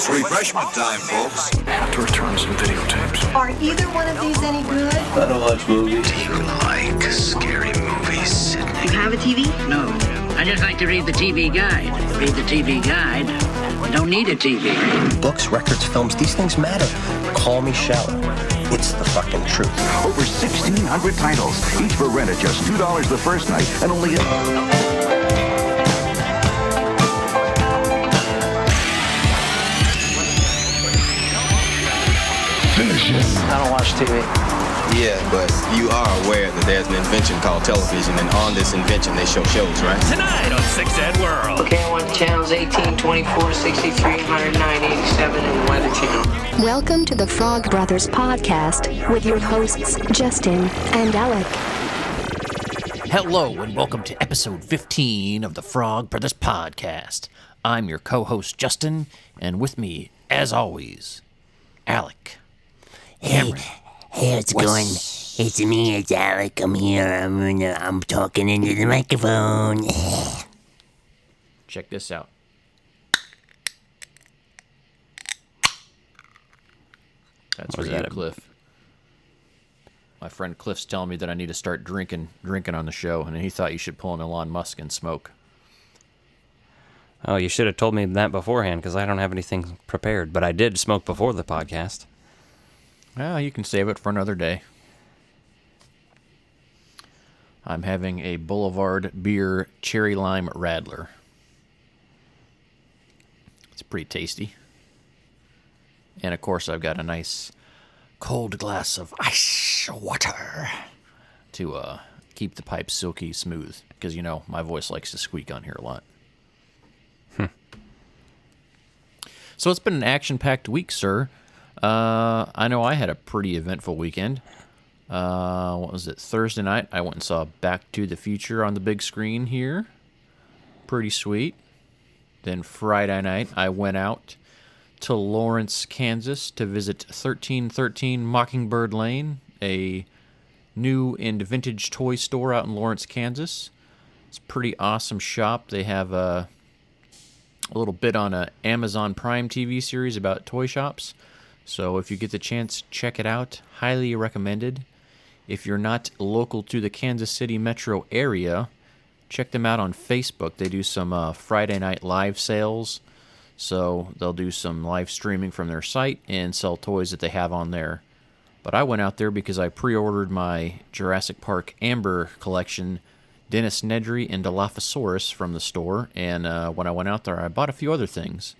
It's refreshment time, folks. Have to return some videotapes. Are either one of these any good? I don't watch movies. Do you like scary movies, Sydney? You have a TV? No. I just like to read the TV guide. Read the TV guide. Don't need a TV. Books, records, films, these things matter. Call me shallow. It's the fucking truth. Over 1,600 titles, each for rent at just $2 the first night, and only... I don't watch TV. Yeah, but you are aware that there's an invention called television, and on this invention they show shows, right? Tonight on 6 Ed World. Okay, I want channels 18, 24, 63, 109, 87, and the Weather Channel. Welcome to the Frog Brothers Podcast with your hosts, Justin and Alec. Hello, and welcome to episode 15 of the Frog Brothers Podcast. I'm your co-host, Justin, and with me, as always, Alec. Hey, how's it going? It's me, it's Alec. I'm here. I'm talking into the microphone. Check this out. That's for you, Cliff. My friend Cliff's telling me that I need to start drinking on the show, and he thought you should pull an Elon Musk and smoke. Oh, you should have told me that beforehand, because I don't have anything prepared. But I did smoke before the podcast. Well, you can save it for another day. I'm having a Boulevard Beer Cherry Lime Radler. It's pretty tasty. And, of course, I've got a nice cold glass of ice water to keep the pipe silky smooth. Because, you know, my voice likes to squeak on here a lot. So it's been an action-packed week, sir. I know I had a pretty eventful weekend. What was it? Thursday night, I went and saw Back to the Future on the big screen here. Pretty sweet. Then Friday night, I went out to Lawrence, Kansas to visit 1313 Mockingbird Lane, a new and vintage toy store out in Lawrence, Kansas. It's a pretty awesome shop. They have a little bit on a Amazon Prime TV series about toy shops. So if you get the chance, check it out. Highly recommended. If you're not local to the Kansas City metro area, check them out on Facebook. They do some Friday night live sales. So they'll do some live streaming from their site and sell toys that they have on there. But I went out there because I pre-ordered my Jurassic Park Amber collection, Dennis Nedry and Dilophosaurus from the store. And when I went out there, I bought a few other things,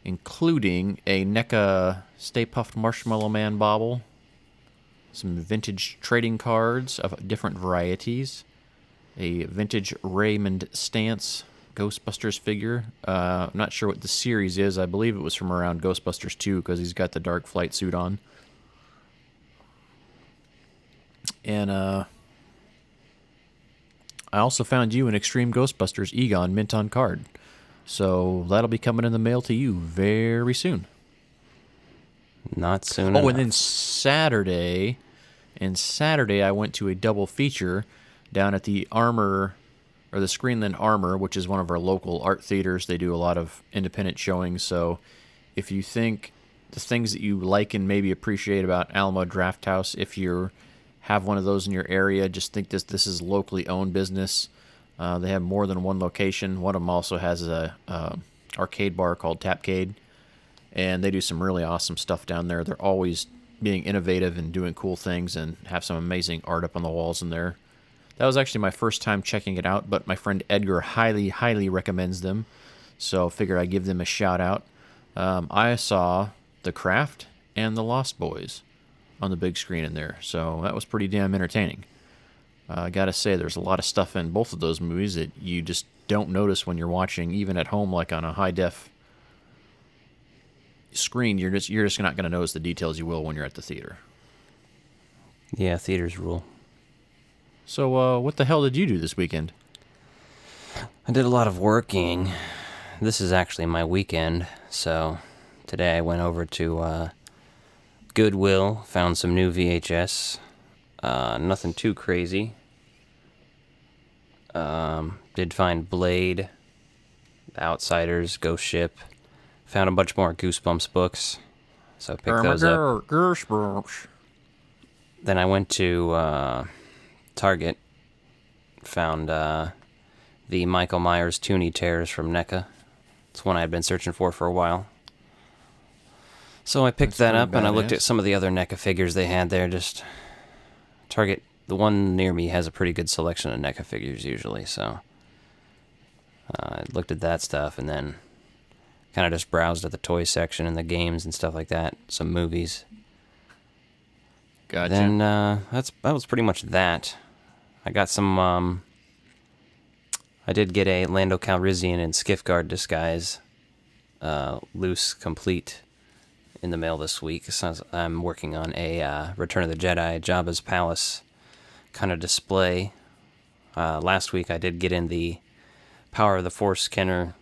including a NECA Stay Puft Marshmallow Man bauble, some vintage trading cards of different varieties, a vintage Raymond Stantz Ghostbusters figure. I'm not sure what the series is. I believe it was from around Ghostbusters 2 because he's got the dark flight suit on. And I also found you an Extreme Ghostbusters Egon mint on card. So that'll be coming in the mail to you very soon. Not soon enough. Oh, and then Saturday I went to a double feature down at the Armor, or the Screenland Armor, which is one of our local art theaters. They do a lot of independent showings. So if you think the things that you like and maybe appreciate about Alamo Drafthouse, if you have one of those in your area, just think this is locally owned business. They have more than one location. One of them also has a arcade bar called Tapcade, and they do some really awesome stuff down there. They're always being innovative and doing cool things and have some amazing art up on the walls in there. That was actually my first time checking it out, but my friend Edgar highly, highly recommends them, so figured I'd give them a shout out. I saw The Craft and The Lost Boys on the big screen in there, so that was pretty damn entertaining. I gotta say, there's a lot of stuff in both of those movies that you just don't notice when you're watching, even at home, like on a high-def screen. You're just not gonna notice the details you will when you're at the theater. Yeah, theaters rule. So, what the hell did you do this weekend? I did a lot of working. This is actually my weekend, so today I went over to Goodwill, found some new VHS. Nothing too crazy. Did find Blade, The Outsiders, Ghost Ship, Found a bunch more Goosebumps books, so I picked those up. Goosebumps. Then I went to Target, found the Michael Myers Toonie Tears from NECA. It's one I had been searching for a while. So I picked that up, and I looked at some of the other NECA figures they had there. Just Target, the one near me has a pretty good selection of NECA figures usually, so I looked at that stuff, and then kind of just browsed at the toy section and the games and stuff like that, some movies. Gotcha. Then that was pretty much that. I got some. I did get a Lando Calrissian and Skiffguard disguise, loose, complete, in the mail this week. So I'm working on a Return of the Jedi Jabba's Palace kind of display. Last week I did get in the Power of the Force Kenner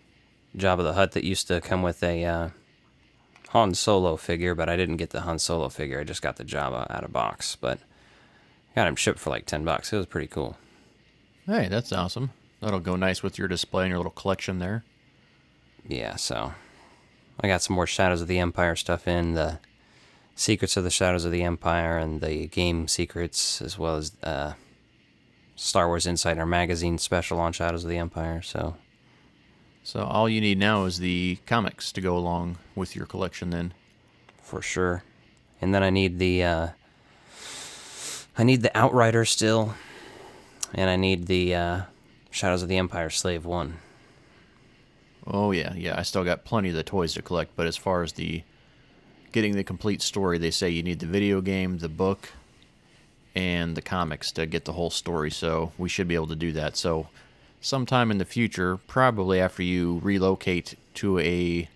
Jabba the Hutt that used to come with a Han Solo figure, but I didn't get the Han Solo figure. I just got the Jabba out of box, but got him shipped for like $10. It was pretty cool. Hey, that's awesome. That'll go nice with your display and your little collection there. Yeah, so I got some more Shadows of the Empire stuff in, the Secrets of the Shadows of the Empire and the game secrets, as well as Star Wars Insider magazine special on Shadows of the Empire, so all you need now is the comics to go along with your collection then. For sure. And then I need the Outrider still, and I need the Shadows of the Empire Slave 1. Oh yeah, I still got plenty of the toys to collect, but as far as the getting the complete story, they say you need the video game, the book, and the comics to get the whole story, so we should be able to do that. So sometime in the future, probably after you relocate to a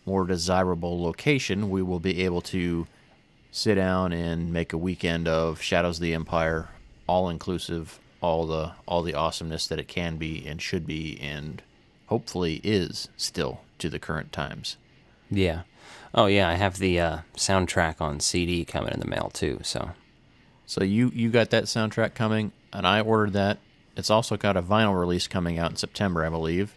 more desirable location, we will be able to sit down and make a weekend of Shadows of the Empire, all inclusive, all the awesomeness that it can be and should be and hopefully is still to the current times. Yeah. Oh yeah, I have the soundtrack on CD coming in the mail too, so you got that soundtrack coming, and I ordered that. It's also got a vinyl release coming out in September, I believe.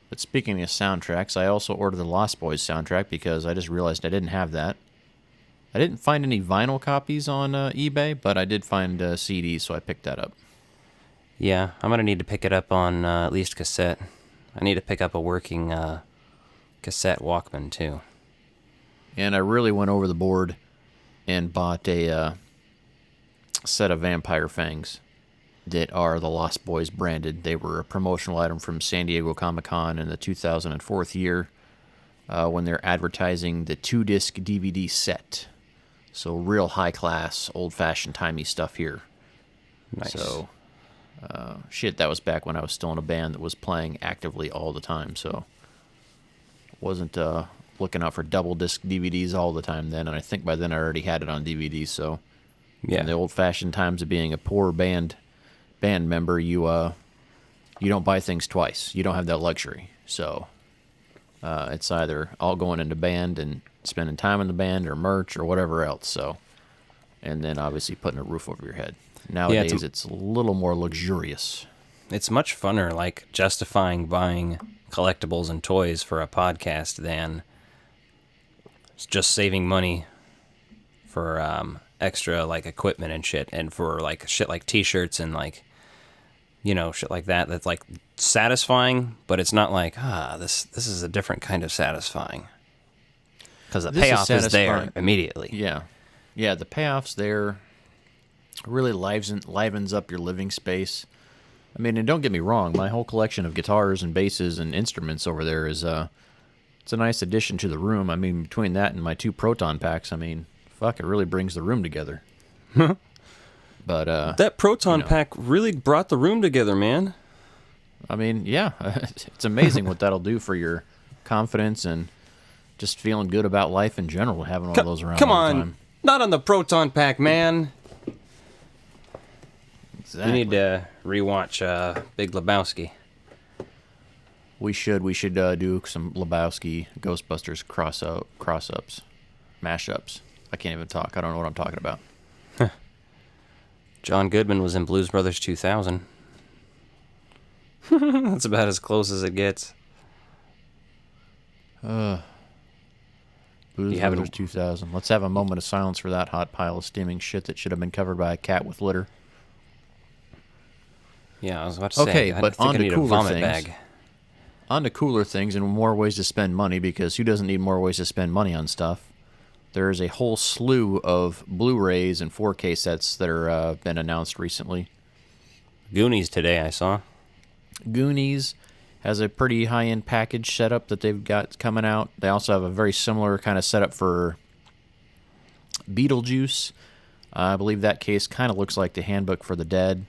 But speaking of soundtracks, I also ordered the Lost Boys soundtrack because I just realized I didn't have that. I didn't find any vinyl copies on eBay, but I did find CDs, so I picked that up. Yeah, I'm going to need to pick it up on at least cassette. I need to pick up a working cassette Walkman, too. And I really went over the board and bought a set of Vampire Fangs that are the Lost Boys branded. They were a promotional item from San Diego Comic-Con in the 2004 year when they're advertising the 2-disc DVD set. So real high-class, old-fashioned, timey stuff here. Nice. So, that was back when I was still in a band that was playing actively all the time, so wasn't looking out for double-disc DVDs all the time then, and I think by then I already had it on DVD, so yeah. In the old-fashioned times of being a poor band member, you don't buy things twice. You don't have that luxury, so it's either all going into band and spending time in the band or merch or whatever else, so, and then obviously putting a roof over your head. Nowadays, it's a little more luxurious. It's much funner, like, justifying buying collectibles and toys for a podcast than just saving money for extra, like, equipment and shit, and for, like, shit like T-shirts and, like, you know, shit like that. That's, like, satisfying, but it's not like, this is a different kind of satisfying. Because the payoff is there immediately. Yeah, the payoff's there. Really livens up your living space. I mean, and don't get me wrong, my whole collection of guitars and basses and instruments over there is it's a nice addition to the room. I mean, between that and my 2 proton packs, I mean, fuck, it really brings the room together. But that proton pack really brought the room together, man. I mean, yeah, it's amazing what that'll do for your confidence and just feeling good about life in general, having all those around. Come all the on, time. Not on the proton pack, man. Exactly. You need to rewatch Big Lebowski. We should do some Lebowski Ghostbusters cross-ups, mashups. I can't even talk. I don't know what I'm talking about. John Goodman was in Blues Brothers 2000. That's about as close as it gets. Blues You haven't- Brothers 2000. Let's have a moment of silence for that hot pile of steaming shit that should have been covered by a cat with litter. Yeah, I was about to say. Okay, I but think on I to need a cooler vomit things. bag. On to cooler things and more ways to spend money, because who doesn't need more ways to spend money on stuff? There is a whole slew of Blu-rays and 4K sets that are been announced recently. Goonies today, I saw. Goonies has a pretty high-end package setup that they've got coming out. They also have a very similar kind of setup for Beetlejuice. I believe that case kind of looks like the Handbook for the Dead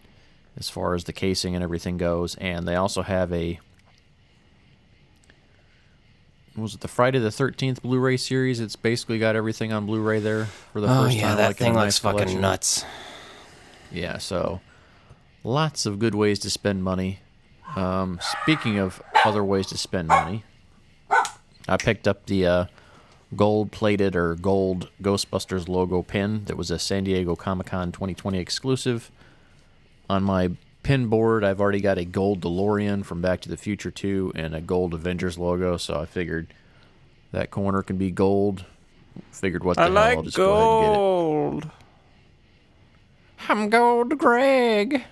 as far as the casing and everything goes. And they also have a... Was it the Friday the 13th Blu-ray series? It's basically got everything on Blu-ray there for the first time. that like in thing a looks nice fucking collection. nuts. Yeah, so lots of good ways to spend money. Speaking of other ways to spend money, I picked up the gold-plated or gold Ghostbusters logo pin that was a San Diego Comic-Con 2020 exclusive. On my pin board, I've already got a gold DeLorean from Back to the Future 2 and a gold Avengers logo, so I figured that corner can be gold. Figured what the hell, I'll just go ahead and get it. I'm Gold Greg.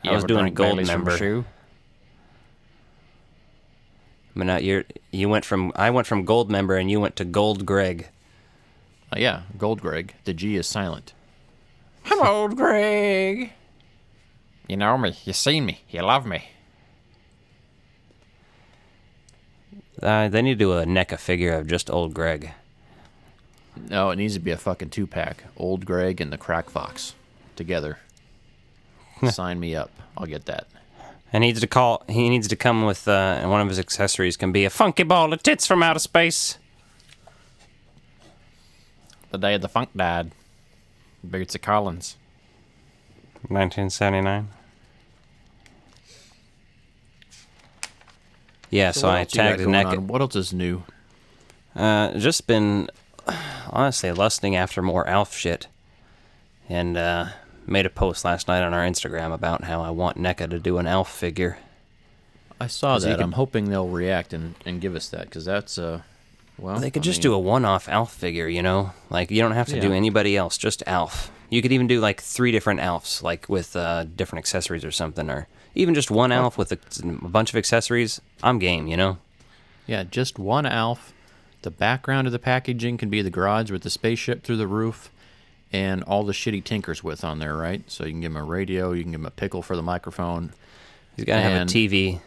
I was doing a gold Baileys from member. Shoe? But now I went from gold member and you went to gold Greg. Yeah, Gold Greg. The G is silent. I'm Old Greg. You know me. You seen me. You love me. They need to do a NECA figure of just old Greg. No, it needs to be a fucking 2-pack. Old Greg and the Crack Fox together. Sign me up. I'll get that. He needs to come with and one of his accessories can be a funky ball of tits from outer space. The day the funk died. Bootsy Collins. 1979. Yeah, so what I else you got tagged a going NECA. on? What else is new? Just been honestly lusting after more Alf shit, and made a post last night on our Instagram about how I want NECA to do an Alf figure. I saw 'Cause you that. could- I'm hoping they'll react and give us that, because that's well. They could just do a one-off Alf figure, you know? Like, you don't have to do anybody else, just Alf. You could even do, like, 3 different Alfs, like, with different accessories or something, or even just one Alf with a bunch of accessories. I'm game, you know? Yeah, just one Alf. The background of the packaging can be the garage with the spaceship through the roof and all the shit he tinkers with on there, right? So you can give him a radio, you can give him a pickle for the microphone. He's got to have a TV.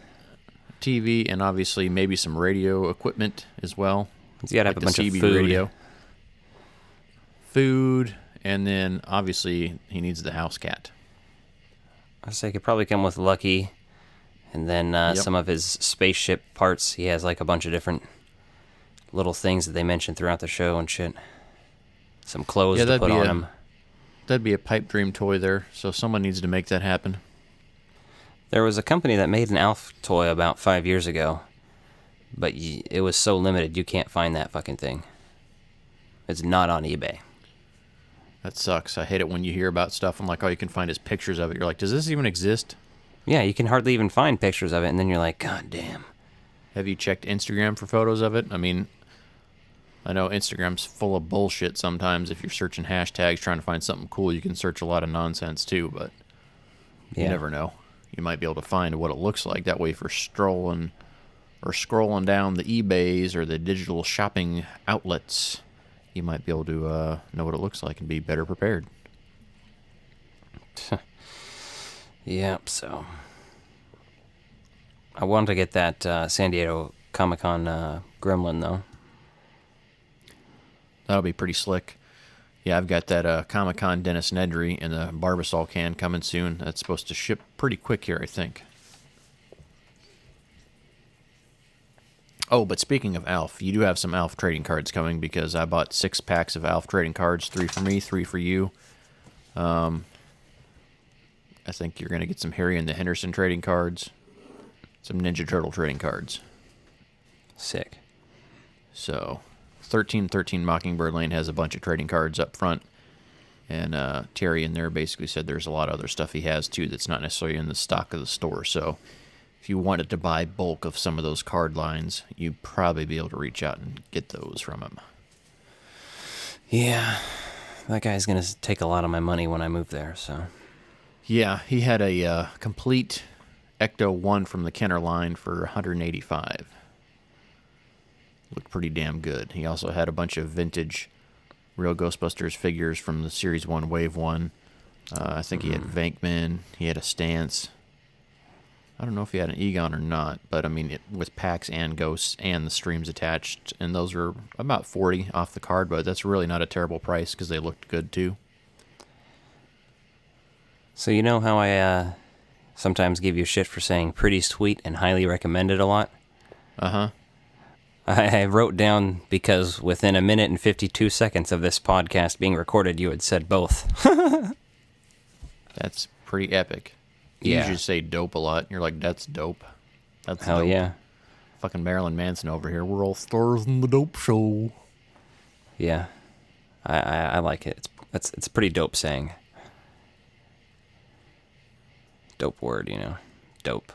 TV, and obviously maybe some radio equipment as well. He's got to have like a bunch the of CB food. radio. Food, and then obviously he needs the house cat. I say he could probably come with Lucky, and then some of his spaceship parts. He has like a bunch of different little things that they mention throughout the show and shit. Some clothes to put on him. That'd be a pipe dream toy there, so someone needs to make that happen. There was a company that made an Alf toy about 5 years ago, but it was so limited you can't find that fucking thing. It's not on eBay. That sucks. I hate it when you hear about stuff and like all you can find is pictures of it. You're like, does this even exist? Yeah, you can hardly even find pictures of it, and then you're like, God damn. Have you checked Instagram for photos of it? I mean, I know Instagram's full of bullshit sometimes. If you're searching hashtags trying to find something cool, you can search a lot of nonsense too, but you never know. You might be able to find what it looks like. That way for strolling or scrolling down the eBays or the digital shopping outlets, you might be able to know what it looks like and be better prepared. Yep, so I wanted to get that San Diego Comic-Con Gremlin, though. That'll be pretty slick. Yeah, I've got that Comic-Con Dennis Nedry in the Barbasol can coming soon. That's supposed to ship pretty quick here, I think. Oh, but speaking of Alf, you do have some Alf trading cards coming because I bought 6 packs of Alf trading cards, 3 for me, 3 for you. I think you're going to get some Harry and the Henderson trading cards, some Ninja Turtle trading cards. Sick. So, 1313 Mockingbird Lane has a bunch of trading cards up front. And Terry in there basically said there's a lot of other stuff he has, too, that's not necessarily in the stock of the store. So, if you wanted to buy bulk of some of those card lines, you'd probably be able to reach out and get those from him. Yeah, that guy's going to take a lot of my money when I move there, so... Yeah, he had a complete Ecto 1 from the Kenner line for $185. Looked pretty damn good. He also had a bunch of vintage Real Ghostbusters figures from the Series 1 Wave 1. I think he had Venkman. He had a Stance. I don't know if he had an Egon or not, but I mean, with packs and ghosts and the streams attached, and those were about $40 off the card, but that's really not a terrible price because they looked good too. So you know how I sometimes give you shit for saying pretty sweet and highly recommended a lot? Uh-huh. I wrote down because within a minute and 52 seconds of this podcast being recorded, you had said both. That's pretty epic. You Yeah. usually say dope a lot. You're like, that's dope. That's Hell dope. yeah. Fucking Marilyn Manson over here. We're all stars in the dope show. Yeah. I like it. It's a pretty dope saying. Dope word, you know. Dope.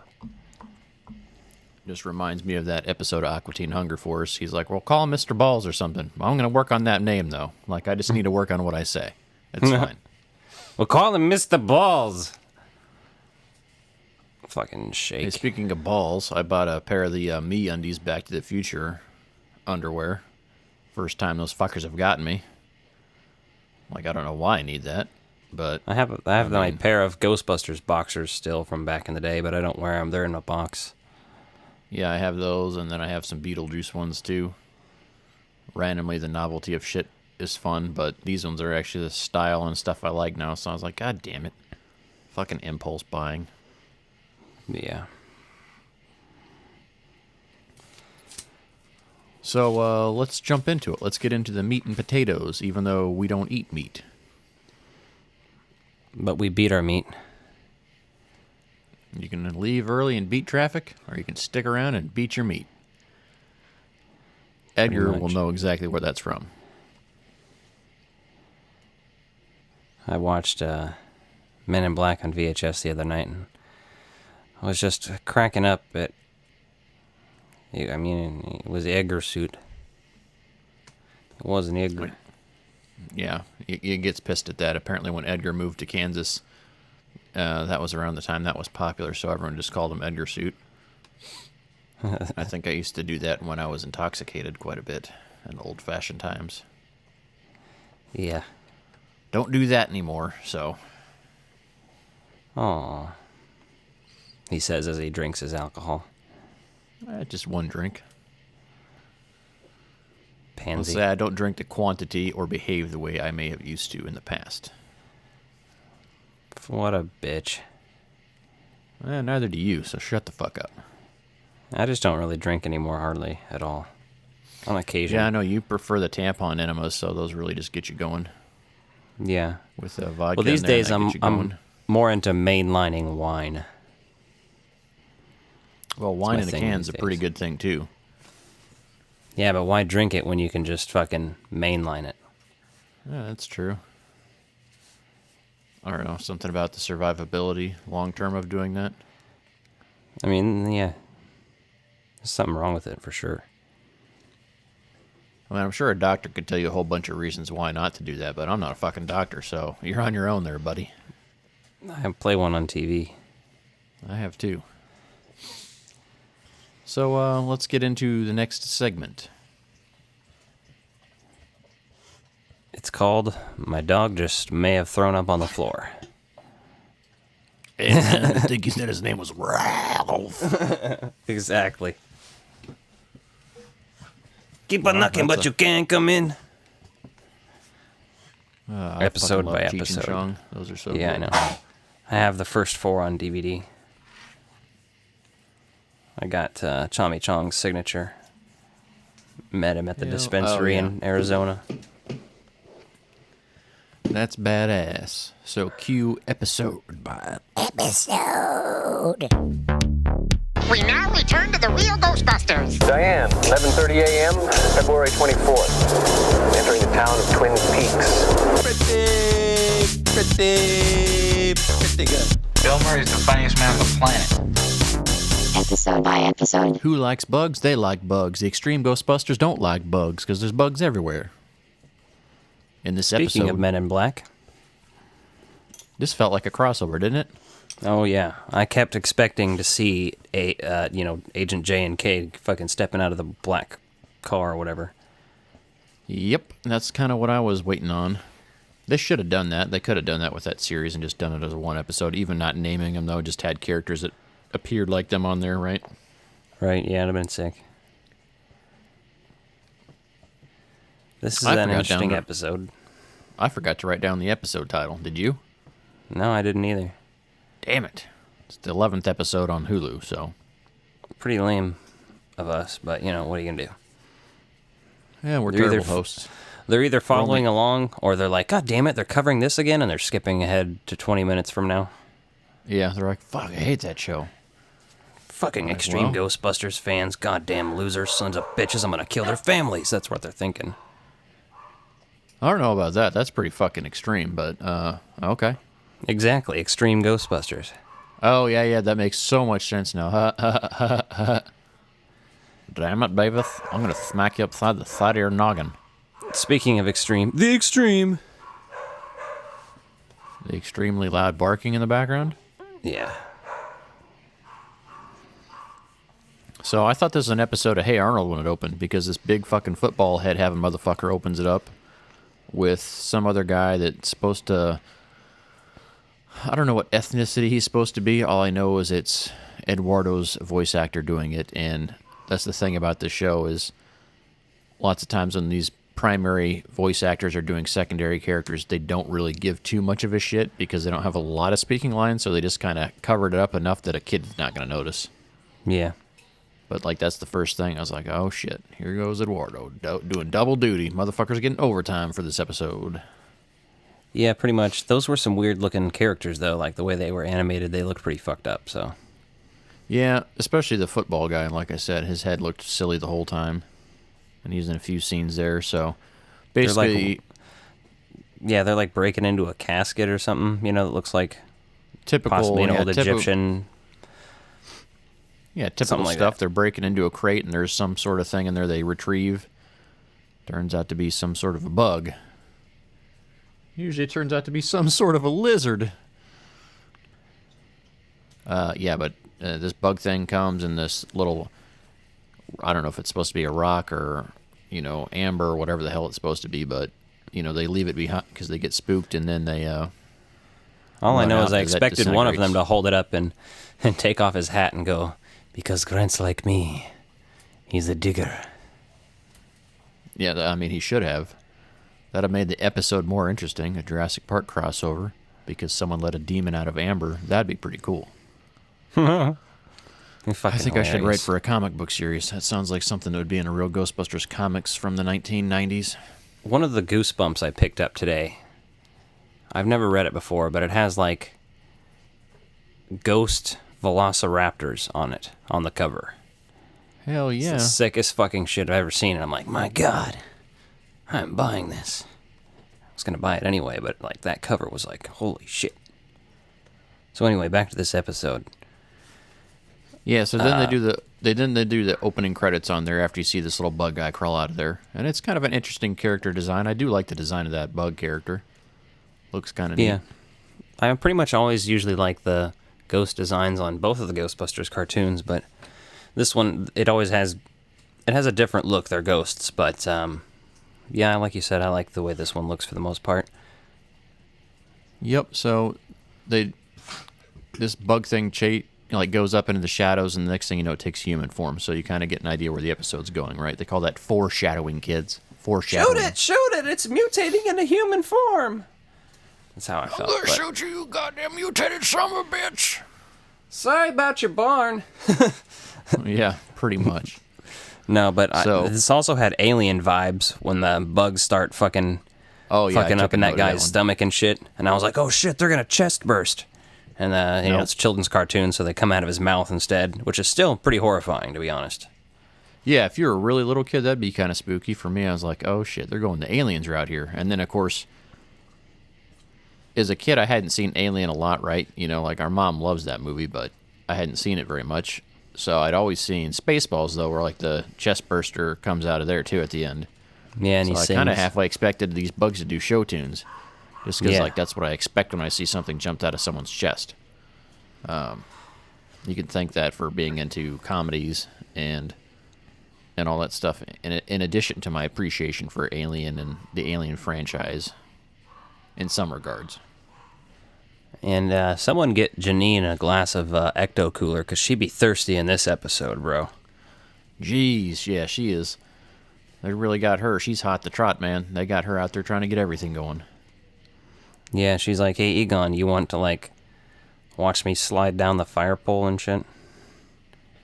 Just reminds me of that episode of Aqua Teen Hunger Force. He's like, well, call him Mr. Balls or something. I'm going to work on that name, though. Like, I just need to work on what I say. It's fine. We'll call him Mr. Balls. Fucking shake. Hey, speaking of balls, I bought a pair of the MeUndies Back to the Future underwear. First time those fuckers have gotten me. Like, I don't know why I need that, but... I have my pair of Ghostbusters boxers still from back in the day, but I don't wear them. They're in my box. Yeah, I have those, and then I have some Beetlejuice ones, too. Randomly, the novelty of shit is fun, but these ones are actually the style and stuff I like now, so I was like, God damn it. Fucking impulse buying. Yeah. So, let's jump into it. Let's get into the meat and potatoes, even though we don't eat meat. But we beat our meat. You can leave early and beat traffic, or you can stick around and beat your meat. Edgar will know exactly where that's from. I watched Men in Black on VHS the other night, and I was just cracking up at... I mean, it was the Edgar suit. It was an Edgar. Yeah, he gets pissed at that. Apparently when Edgar moved to Kansas... that was around the time that was popular, so everyone just called him Edgar Suit. I think I used to do that when I was intoxicated quite a bit in old-fashioned times. Yeah. Don't do that anymore, so... Aw. He says as he drinks his alcohol. Just one drink. Pansy. I'll say I don't drink the quantity or behave the way I may have used to in the past. What a bitch. Neither do you, so shut the fuck up. I just don't really drink anymore, hardly at all. On occasion. Yeah, I know you prefer the tampon enemas, so those really just get you going. Yeah. With vodka. Well, these days I'm more into mainlining wine. Well, wine in a can's a pretty good thing, too. Yeah, but why drink it when you can just fucking mainline it? Yeah, that's true. I don't know, something about the survivability long-term of doing that. I mean, yeah. There's something wrong with it, for sure. I mean, I'm sure a doctor could tell you a whole bunch of reasons why not to do that, but I'm not a fucking doctor, so you're on your own there, buddy. I play one on TV. I have too. So, let's get into the next segment. It's called My Dog Just May Have Thrown Up on the Floor. I think he said his name was Ralph. Exactly. Keep on knocking, but you can't come in. Episode by episode. Those are so yeah, good. I know. I have the first 4 on DVD. I got Chami Chong's signature. Met him at the dispensary in Arizona. That's badass. So cue episode by episode. We now return to the Real Ghostbusters. Diane, 11:30 a.m., February 24th. Entering the town of Twin Peaks. Pretty good. Bill Murray's the funniest man on the planet. episode by episode. Who likes bugs? They like bugs. The Extreme Ghostbusters don't like bugs because there's bugs everywhere. In this episode. Speaking of Men in Black. This felt like a crossover, didn't it? Oh, yeah. I kept expecting to see Agent J and K fucking stepping out of the black car or whatever. Yep, that's kind of what I was waiting on. They should have done that. They could have done that with that series and just done it as a one episode, even not naming them, though, just had characters that appeared like them on there, right? Right, yeah, it'd have been sick. This is an interesting episode. I forgot to write down the episode title. Did you? No, I didn't either. Damn it. It's the 11th episode on Hulu, so. Pretty lame of us, but, what are you going to do? Yeah, we're terrible hosts. They're either following along, or they're like, God damn it, they're covering this again, and they're skipping ahead to 20 minutes from now. Yeah, they're like, fuck, I hate that show. Fucking Extreme Ghostbusters fans, goddamn losers, sons of bitches, I'm going to kill their families. That's what they're thinking. I don't know about that. That's pretty fucking extreme, but, okay. Exactly, Extreme Ghostbusters. Oh, yeah, that makes so much sense now. Damn it, David. I'm going to smack you upside the side of your noggin. Speaking of extreme, the extreme. The extremely loud barking in the background? Yeah. So I thought this was an episode of Hey Arnold when it opened, because this big fucking football head having motherfucker opens it up with some other guy that's supposed to... I don't know what ethnicity he's supposed to be. All I know is it's Eduardo's voice actor doing it, and that's the thing about this show is lots of times when these primary voice actors are doing secondary characters, they don't really give too much of a shit because they don't have a lot of speaking lines, so they just kind of covered it up enough that a kid's not going to notice. Yeah. But, that's the first thing. I was like, oh, shit, here goes Eduardo doing double duty. Motherfucker's getting overtime for this episode. Yeah, pretty much. Those were some weird-looking characters, though. Like, the way they were animated, they looked pretty fucked up, so... Yeah, especially the football guy. Like I said, his head looked silly the whole time. And he's in a few scenes there, so... Basically... They're like breaking into a casket or something, that looks like... Typical... Possibly an old Egyptian... Yeah, typical like stuff. that. They're breaking into a crate, and there's some sort of thing in there they retrieve. Turns out to be some sort of a bug. Usually it turns out to be some sort of a lizard. But this bug thing comes in this little... I don't know if it's supposed to be a rock or, amber or whatever the hell it's supposed to be, but, they leave it behind because they get spooked, and then they... All I know is I expected one of them to hold it up and take off his hat and go, because Grant's like me. He's a digger. Yeah, he should have. That'd have made the episode more interesting, a Jurassic Park crossover, because someone let a demon out of amber. That'd be pretty cool. I think I should write for a comic book series. That sounds like something that would be in a real Ghostbusters comics from the 1990s. One of the Goosebumps I picked up today, I've never read it before, but it has, ghost velociraptors on it, on the cover. Hell yeah. It's the sickest fucking shit I've ever seen, and I'm like, my God, I'm buying this. I was going to buy it anyway, but, that cover was like, holy shit. So anyway, back to this episode. Yeah, so then they do the opening credits on there after you see this little bug guy crawl out of there. And it's kind of an interesting character design. I do like the design of that bug character. Looks kind of neat. Yeah. I pretty much always usually like the ghost designs on both of the Ghostbusters cartoons, but this one, it has a different look. They're ghosts, but yeah, like you said, I like the way this one looks for the most part. Yep, so this bug thing goes up into the shadows, and the next thing you know, it takes human form. So you kind of get an idea where the episode's going, right? They call that foreshadowing, kids. Foreshadowing. Shoot it! It's mutating into human form. That's how I felt. I'm gonna shoot you, you goddamn mutated son of a bitch. Sorry about your barn. Yeah, pretty much. No, but this also had Alien vibes when the bugs start fucking up in that guy's stomach and shit. And I was like, oh shit, they're gonna chest burst. And it's a children's cartoon, so they come out of his mouth instead, which is still pretty horrifying, to be honest. Yeah, if you're a really little kid, that'd be kind of spooky. For me, I was like, oh shit, they're going the aliens route here. And then, of course, as a kid, I hadn't seen Alien a lot, right? Our mom loves that movie, but I hadn't seen it very much. So I'd always seen Spaceballs, though, where like the chest burster comes out of there, too, at the end. Yeah, and so he I sings. kind of halfway expected these bugs to do show tunes. Just because, Yeah. like, that's what I expect when I see something jumped out of someone's chest. You can thank that for being into comedies and all that stuff, in addition to my appreciation for Alien and the Alien franchise in some regards. And someone get Janine a glass of Ecto Cooler, because she'd be thirsty in this episode, bro. Jeez, yeah, she is. They really got her. She's hot to trot, man. They got her out there trying to get everything going. Yeah, she's like, hey, Egon, you want to, like, watch me slide down the fire pole and shit?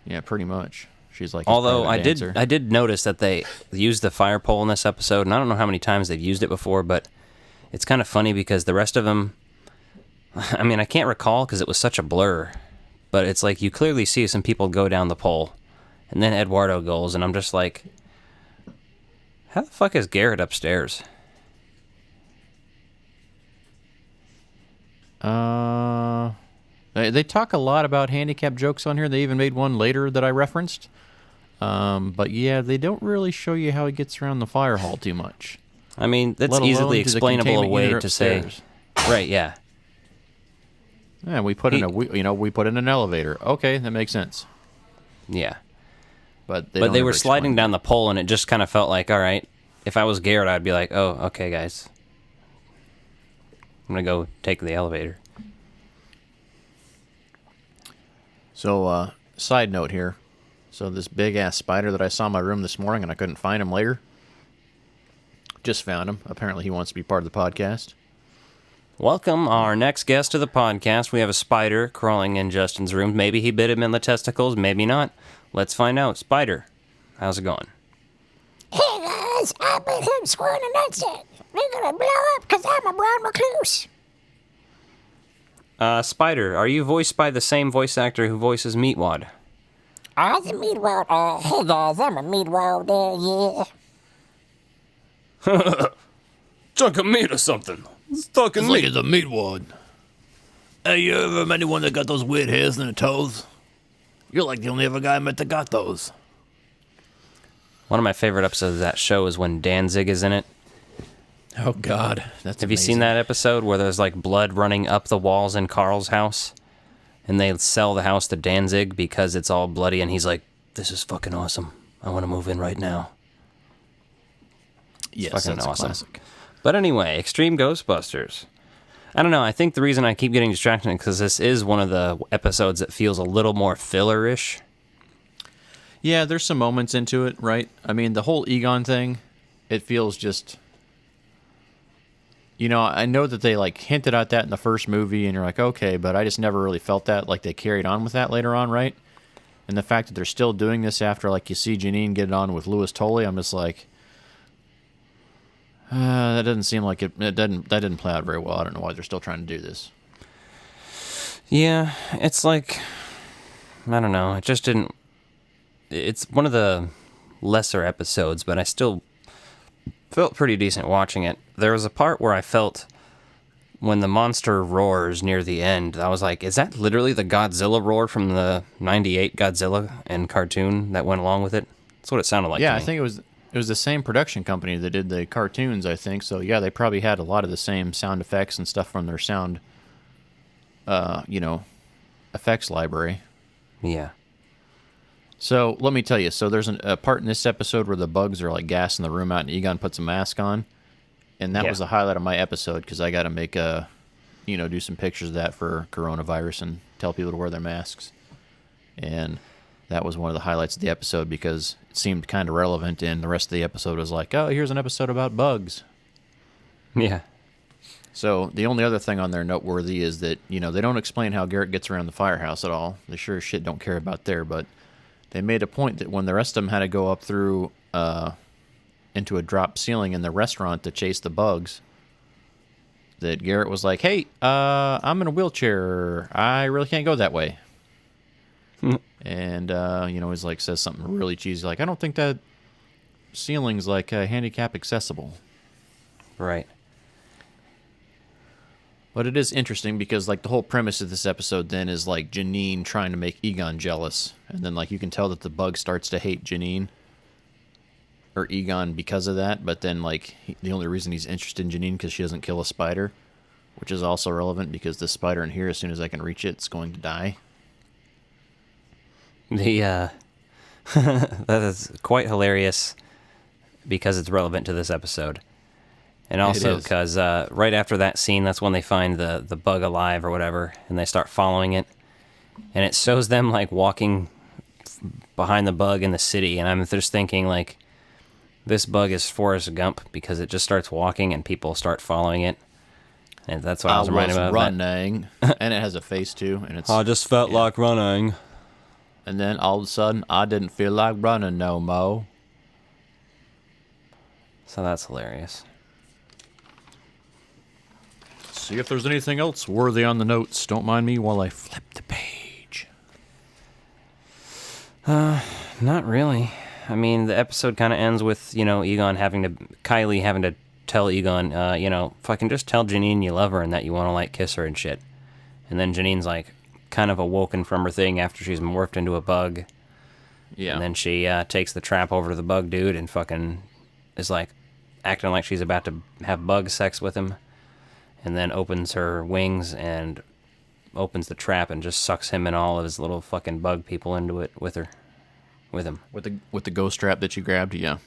Yeah, pretty much. She's like, although I did notice that they used the fire pole in this episode, and I don't know how many times they've used it before, but it's kind of funny because the rest of them, I mean, I can't recall because it was such a blur, but it's like you clearly see some people go down the pole, and then Eduardo goes, and I'm just like, how the fuck is Garrett upstairs? They talk a lot about handicap jokes on here. They even made one later that I referenced. But yeah, they don't really show you how he gets around the fire hall too much. I mean, that's Let alone easily to the explainable containment way unit to say, upstairs. right? Yeah. Yeah, we put in an elevator. Okay, that makes sense. Yeah. But they were sliding down the pole, and it just kind of felt like, all right, if I was Garrett, I'd be like, oh, okay, guys, I'm gonna go take the elevator. So, side note here. So this big-ass spider that I saw in my room this morning and I couldn't find him later. Just found him. Apparently he wants to be part of the podcast. Welcome our next guest to the podcast. We have a spider crawling in Justin's room. Maybe he bit him in the testicles, maybe not. Let's find out. Spider, how's it going? Hey guys, I bit him square in the nutsack. They're gonna blow up because I'm a brown recluse. Spider, are you voiced by the same voice actor who voices Meatwad? I'm a meatwad. Hey guys, I'm a meatwad. Yeah. Chunk of meat or something. It's fucking meat. Like it's a meat wad. Hey, you ever met anyone that got those weird hairs in their toes? You're like the only other guy I met that got those. One of my favorite episodes of that show is when Danzig is in it. Oh, God. That's Have you seen that episode where there's like blood running up the walls in Carl's house? And they sell the house to Danzig because it's all bloody, and he's like, this is fucking awesome. I want to move in right now. Yes, fucking that's awesome. a classic. But anyway, Extreme Ghostbusters. I don't know. I think the reason I keep getting distracted is because this is one of the episodes that feels a little more filler-ish. Yeah, there's some moments into it, right? I mean, the whole Egon thing, it feels just... You know, I know that they, like, hinted at that in the first movie, and you're like, okay, but I just never really felt that, like, they carried on with that later on, right? And the fact that they're still doing this after, like, you see Janine get it on with Louis Tolley, I'm just like... that doesn't seem like it. That didn't play out very well. I don't know why they're still trying to do this. Yeah, it's like, I don't know. It just didn't. It's one of the lesser episodes, but I still felt pretty decent watching it. There was a part where I felt when the monster roars near the end, I was like, is that literally the Godzilla roar from the '98 Godzilla and cartoon that went along with it? That's what it sounded like. Yeah, to me. I think it was the same production company that did the cartoons, I think. So, yeah, they probably had a lot of the same sound effects and stuff from their sound, effects library. Yeah. So, let me tell you. So, there's a part in this episode where the bugs are, like, gassing the room out and Egon puts a mask on. And that was the highlight of my episode because I got to make do some pictures of that for coronavirus and tell people to wear their masks. And that was one of the highlights of the episode because it seemed kind of relevant, and the rest of the episode was like, oh, here's an episode about bugs. Yeah. So the only other thing on there noteworthy is that, they don't explain how Garrett gets around the firehouse at all. They sure as shit don't care about there, but they made a point that when the rest of them had to go up through into a drop ceiling in the restaurant to chase the bugs, that Garrett was like, hey, I'm in a wheelchair. I really can't go that way. And, he's like, says something really cheesy, like, I don't think that ceiling's, like, handicap accessible. Right. But it is interesting because, like, the whole premise of this episode then is, like, Janine trying to make Egon jealous. And then, like, you can tell that the bug starts to hate Janine or Egon because of that. But then, like, the only reason he's interested in Janine because she doesn't kill a spider, which is also relevant because the spider in here, as soon as I can reach it, it's going to die. That is quite hilarious because it's relevant to this episode. And also because right after that scene, that's when they find the bug alive or whatever, and they start following it. And it shows them, like, walking behind the bug in the city. And I'm just thinking, like, this bug is Forrest Gump because it just starts walking and people start following it. And that's what I was reminded of. Running. And it has a face, too. And it's I just felt like running. And then all of a sudden, I didn't feel like running no more. So that's hilarious. See if there's anything else worthy on the notes. Don't mind me while I flip the page. Not really. I mean, the episode kind of ends with, Kylie having to tell Egon, if I can just tell Janine you love her and that you want to, like, kiss her and shit. And then Janine's, like, kind of awoken from her thing after she's morphed into a bug. Yeah. And then she takes the trap over to the bug dude and fucking is, like, acting like she's about to have bug sex with him. And then opens her wings and opens the trap and just sucks him and all of his little fucking bug people into it with him. With the ghost trap that you grabbed, yeah.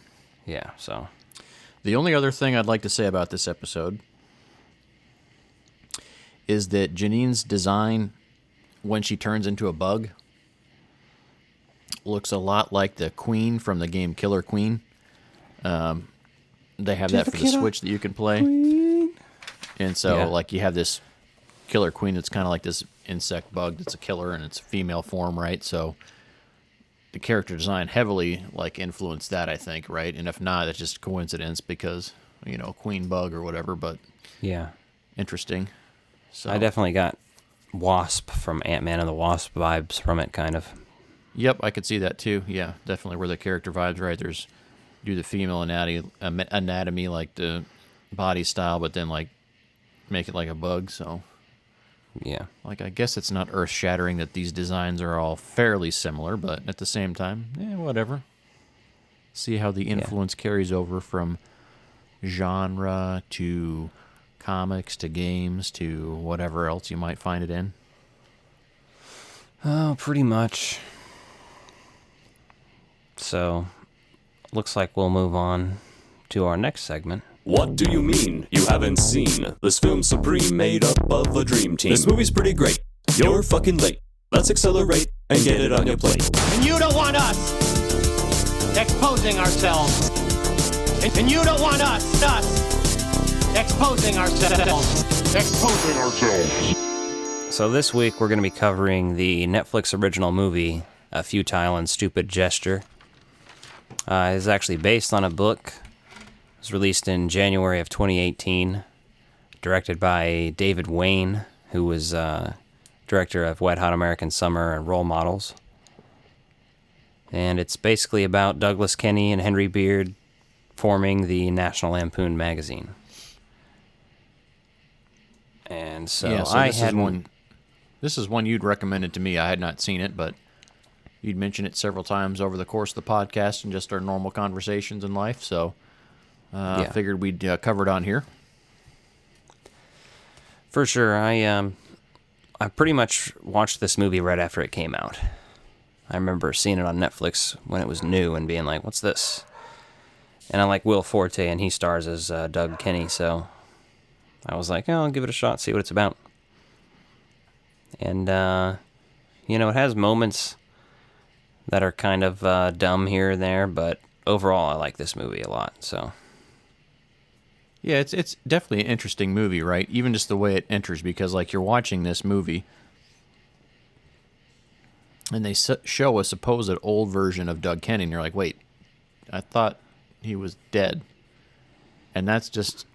Yeah, so. The only other thing I'd like to say about this episode is that Janine's design, when she turns into a bug, looks a lot like the Queen from the game Killer Queen. They have that for the Switch that you can play. Queen. And so, like, you have this Killer Queen that's kind of like this insect bug that's a killer, and it's female form, right? So the character design heavily, like, influenced that, I think, right? And if not, it's just coincidence because, queen bug or whatever, but yeah, interesting. So I definitely got Wasp from Ant-Man and the Wasp vibes from it, kind of. Yep, I could see that too. Yeah, definitely where the character vibes, right? There's do the female anatomy, like the body style, but then, like, make it like a bug, so yeah. Like, I guess it's not earth-shattering that these designs are all fairly similar, but at the same time, whatever. See how the influence carries over from genre to comics to games to whatever else you might find it in. Oh, pretty much. So, looks like we'll move on to our next segment. What do you mean you haven't seen this film supreme made up of a dream team? This movie's pretty great. You're fucking late. Let's accelerate and get it on your plate. And you don't want us exposing ourselves. And you don't want us exposing ourselves. Exposing ourselves. So this week we're going to be covering the Netflix original movie, A Futile and Stupid Gesture. It's actually based on a book. It was released in January of 2018, directed by David Wayne, who was director of Wet Hot American Summer and Role Models. And it's basically about Douglas Kenney and Henry Beard forming the National Lampoon magazine. And so, this is one you'd recommended to me. I had not seen it, but you'd mentioned it several times over the course of the podcast and just our normal conversations in life, so I figured we'd cover it on here. For sure. I pretty much watched this movie right after it came out. I remember seeing it on Netflix when it was new and being like, what's this? And I like Will Forte, and he stars as Doug Kenney, so I was like, I'll give it a shot, see what it's about. And, it has moments that are kind of dumb here and there, but overall I like this movie a lot, so. Yeah, it's definitely an interesting movie, right? Even just the way it enters, because, like, you're watching this movie, and they show a supposed old version of Doug Kenney, and you're like, wait, I thought he was dead. And that's just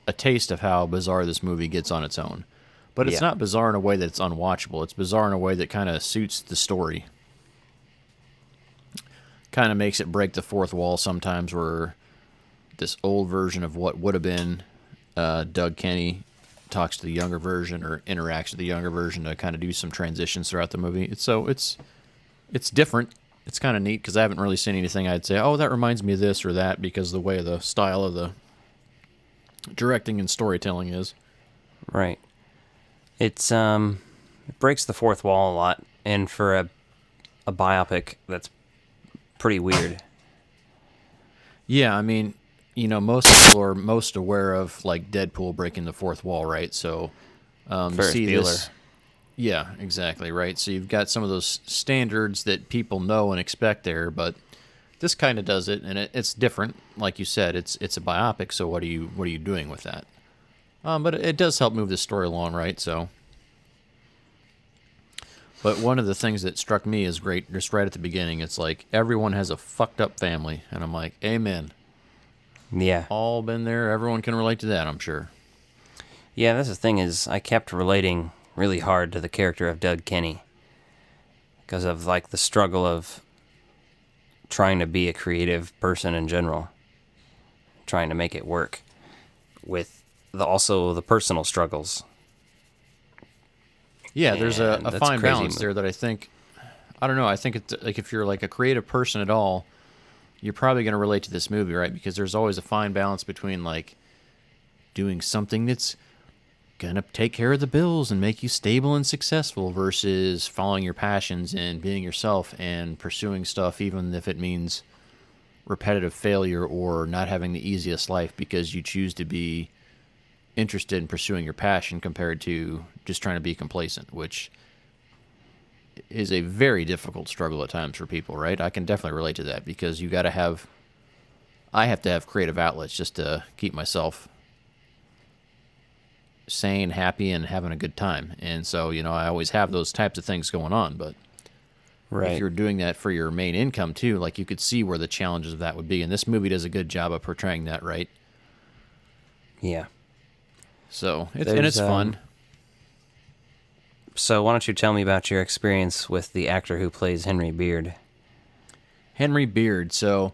a taste of how bizarre this movie gets on its own. But it's not bizarre in a way that it's unwatchable. It's bizarre in a way that kind of suits the story. Kind of makes it break the fourth wall sometimes, where this old version of what would have been Doug Kenney talks to the younger version or interacts with the younger version to kind of do some transitions throughout the movie. It's different. It's kind of neat because I haven't really seen anything I'd say, oh, that reminds me of this or that, because the way the style of the directing and storytelling is. Right. It's it breaks the fourth wall a lot, and for a biopic, that's pretty weird. Yeah, I mean, most people are most aware of like Deadpool breaking the fourth wall, right? So, Ferris see Bueller. this. Yeah, exactly, right? So you've got some of those standards that people know and expect there, but this kind of does it, and it's different. Like you said, it's a biopic, so what are you doing with that? But it does help move the story along, right? So, but one of the things that struck me as great, just right at the beginning, it's like everyone has a fucked up family, and I'm like, amen. Yeah. All been there. Everyone can relate to that, I'm sure. Yeah, that's the thing is, I kept relating really hard to the character of Doug Kenny because of like the struggle of trying to be a creative person in general, trying to make it work with also the personal struggles. Yeah, there's a fine balance movie. there that I think it's like if you're like a creative person at all, you're probably going to relate to this movie, right? Because there's always a fine balance between like doing something that's gonna take care of the bills and make you stable and successful versus following your passions and being yourself and pursuing stuff even if it means repetitive failure or not having the easiest life because you choose to be interested in pursuing your passion compared to just trying to be complacent, which is a very difficult struggle at times for people, right? I can definitely relate to that because I have to have creative outlets just to keep myself sane, happy, and having a good time. And so, I always have those types of things going on, but right. If you're doing that for your main income too, like you could see where the challenges of that would be. And this movie does a good job of portraying that, right? Yeah. So, it's fun. So why don't you tell me about your experience with the actor who plays Henry Beard? Henry Beard. So,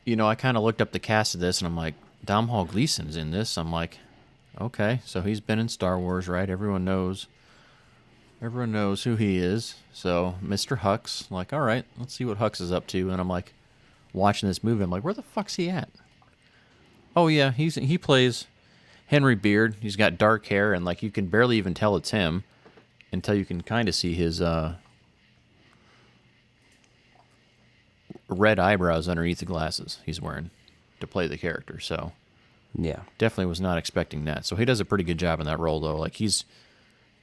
I kind of looked up the cast of this and I'm like, Domhnall Gleeson's in this. I'm like, okay, so he's been in Star Wars, right? Everyone knows who he is. So, Mr. Hux, like, all right, let's see what Hux is up to. And I'm like, watching this movie, I'm like, where the fuck's he at? Oh yeah, he plays Henry Beard. He's got dark hair, and like you can barely even tell it's him until you can kind of see his red eyebrows underneath the glasses he's wearing to play the character. So. Yeah. Definitely was not expecting that. So he does a pretty good job in that role, though. Like, he's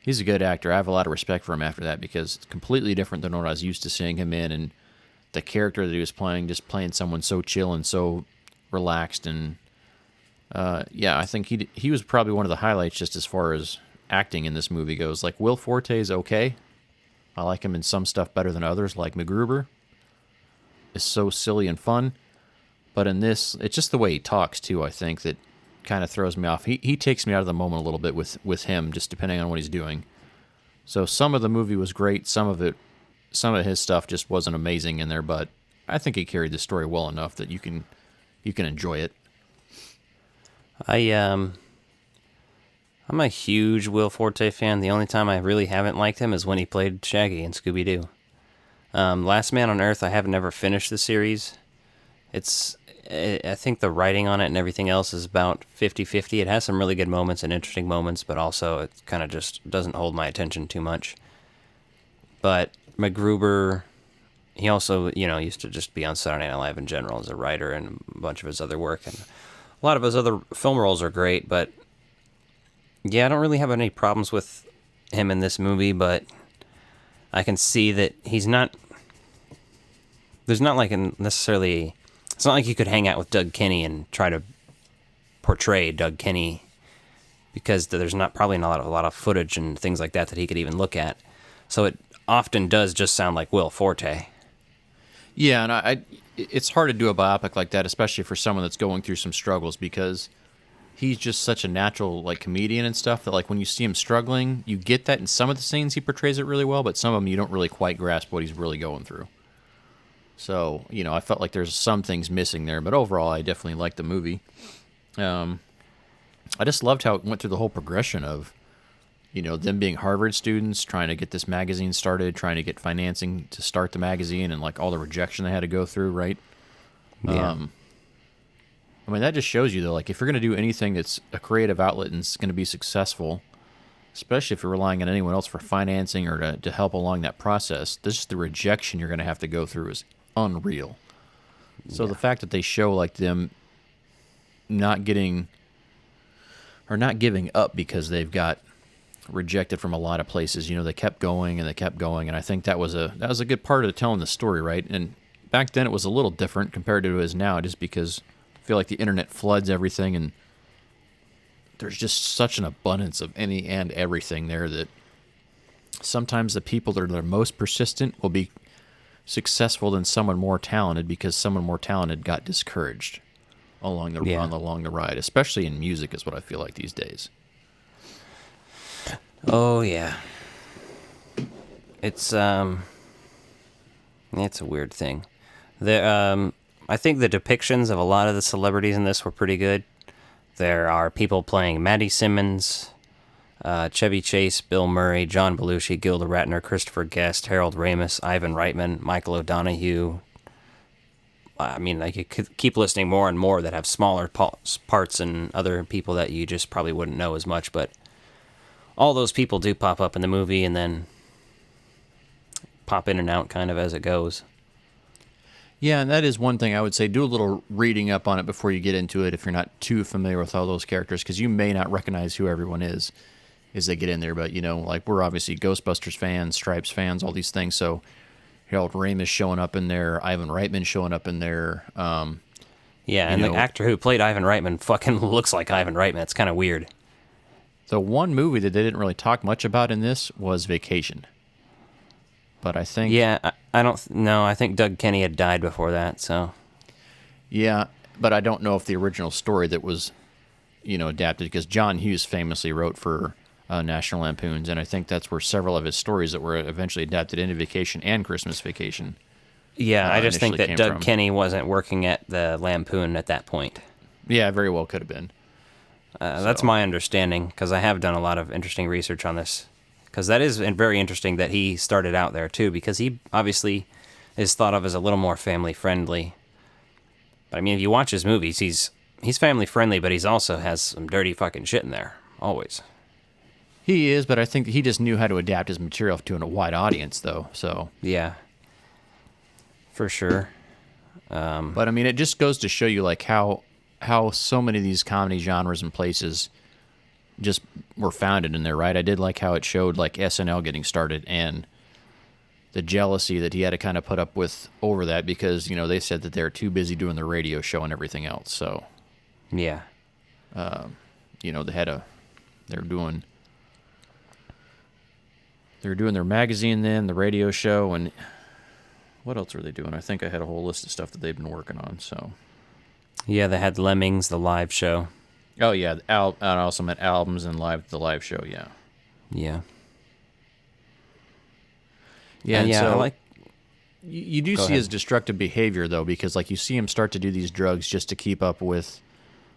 a good actor. I have a lot of respect for him after that because it's completely different than what I was used to seeing him in. And the character that he was playing, just playing someone so chill and so relaxed. And, I think he was probably one of the highlights just as far as acting in this movie goes. Like, Will Forte is okay. I like him in some stuff better than others, like MacGruber is so silly and fun. But in this, it's just the way he talks, too, I think, that kind of throws me off. He takes me out of the moment a little bit with him, just depending on what he's doing. So some of the movie was great. Some of his stuff just wasn't amazing in there, but I think he carried the story well enough that you can enjoy it. I'm a huge Will Forte fan. The only time I really haven't liked him is when he played Shaggy in Scooby-Doo. Last Man on Earth, I have never finished the series. I think the writing on it and everything else is about 50-50. It has some really good moments and interesting moments, but also it kind of just doesn't hold my attention too much. But MacGruber, he also, used to just be on Saturday Night Live in general as a writer and a bunch of his other work. And a lot of his other film roles are great, but yeah, I don't really have any problems with him in this movie, but I can see that there's not like necessarily... It's not like you could hang out with Doug Kenny and try to portray Doug Kenny because there's probably not a lot of footage and things like that he could even look at. So it often does just sound like Will Forte. Yeah, and it's hard to do a biopic like that, especially for someone that's going through some struggles because he's just such a natural like comedian and stuff that like when you see him struggling, you get that in some of the scenes he portrays it really well, but some of them you don't really quite grasp what he's really going through. So, I felt like there's some things missing there, but overall, I definitely liked the movie. I just loved how it went through the whole progression of, them being Harvard students, trying to get this magazine started, trying to get financing to start the magazine, and like all the rejection they had to go through, right? Yeah. I mean, that just shows you, though, like, if you're going to do anything that's a creative outlet and it's going to be successful, especially if you're relying on anyone else for financing or to help along that process, the rejection you're going to have to go through is unreal. So the fact that they show, like, them not giving up because they've got rejected from a lot of places, they kept going, and I think that was a good part of telling the story, right? And back then it was a little different compared to it is now, just because I feel like the internet floods everything, and there's just such an abundance of any and everything there that sometimes the people that are the most persistent will be successful than someone more talented, because someone more talented got discouraged along the ride, especially in music, is what I feel like these days. Oh yeah, it's a weird thing. I think the depictions of a lot of the celebrities in this were pretty good. There are people playing Maddie Simmons, Chevy Chase, Bill Murray, John Belushi, Gilda Radner, Christopher Guest, Harold Ramis, Ivan Reitman, Michael O'Donoghue. I mean, I could keep listing more and more that have smaller parts and other people that you just probably wouldn't know as much, but all those people do pop up in the movie and then pop in and out kind of as it goes. Yeah, and that is one thing I would say. Do a little reading up on it before you get into it if you're not too familiar with all those characters, because you may not recognize who everyone is as they get in there. But, like, we're obviously Ghostbusters fans, Stripes fans, all these things. So Harold Ramis showing up in there, Ivan Reitman showing up in there. Yeah, and the actor who played Ivan Reitman fucking looks like Ivan Reitman. It's kind of weird. The one movie that they didn't really talk much about in this was Vacation. But I think... Yeah, I don't know. I think Doug Kenny had died before that, so... Yeah, but I don't know if the original story that was, adapted, because John Hughes famously wrote for National Lampoons, and I think that's where several of his stories that were eventually adapted into Vacation and Christmas Vacation. Yeah, I just think that Doug Kenny wasn't working at the Lampoon at that point. Yeah, very well could have been. That's my understanding, because I have done a lot of interesting research on this. Because that is very interesting that he started out there, too, because he obviously is thought of as a little more family-friendly. But, I mean, if you watch his movies, he's family-friendly, but he's also has some dirty fucking shit in there, always. He is, but I think he just knew how to adapt his material to a wide audience, though, so... Yeah, for sure. But, I mean, it just goes to show you, like, how so many of these comedy genres and places just were founded in there, right? I did like how it showed, like, SNL getting started and the jealousy that he had to kind of put up with over that, because, they said that they're too busy doing their radio show and everything else, so... Yeah. They were doing their magazine then, the radio show, and what else were they doing? I think I had a whole list of stuff that they've been working on, so... Yeah, they had Lemmings, the live show. Oh, yeah. I also meant albums and the live show, yeah. Yeah. Yeah, and so I like... You do see his destructive behavior, though, because, like, you see him start to do these drugs just to keep up with,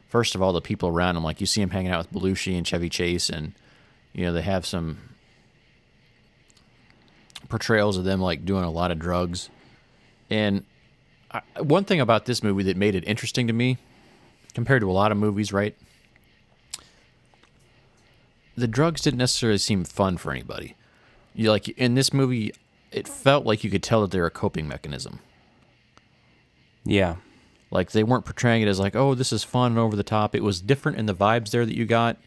first of all, the people around him. Like, you see him hanging out with Belushi and Chevy Chase, and, they have some portrayals of them, like, doing a lot of drugs. And one thing about this movie that made it interesting to me, compared to a lot of movies, right? The drugs didn't necessarily seem fun for anybody. Like, in this movie, it felt like you could tell that they're a coping mechanism. Yeah. Like, they weren't portraying it as like, oh, this is fun and over the top. It was different in the vibes there that you got.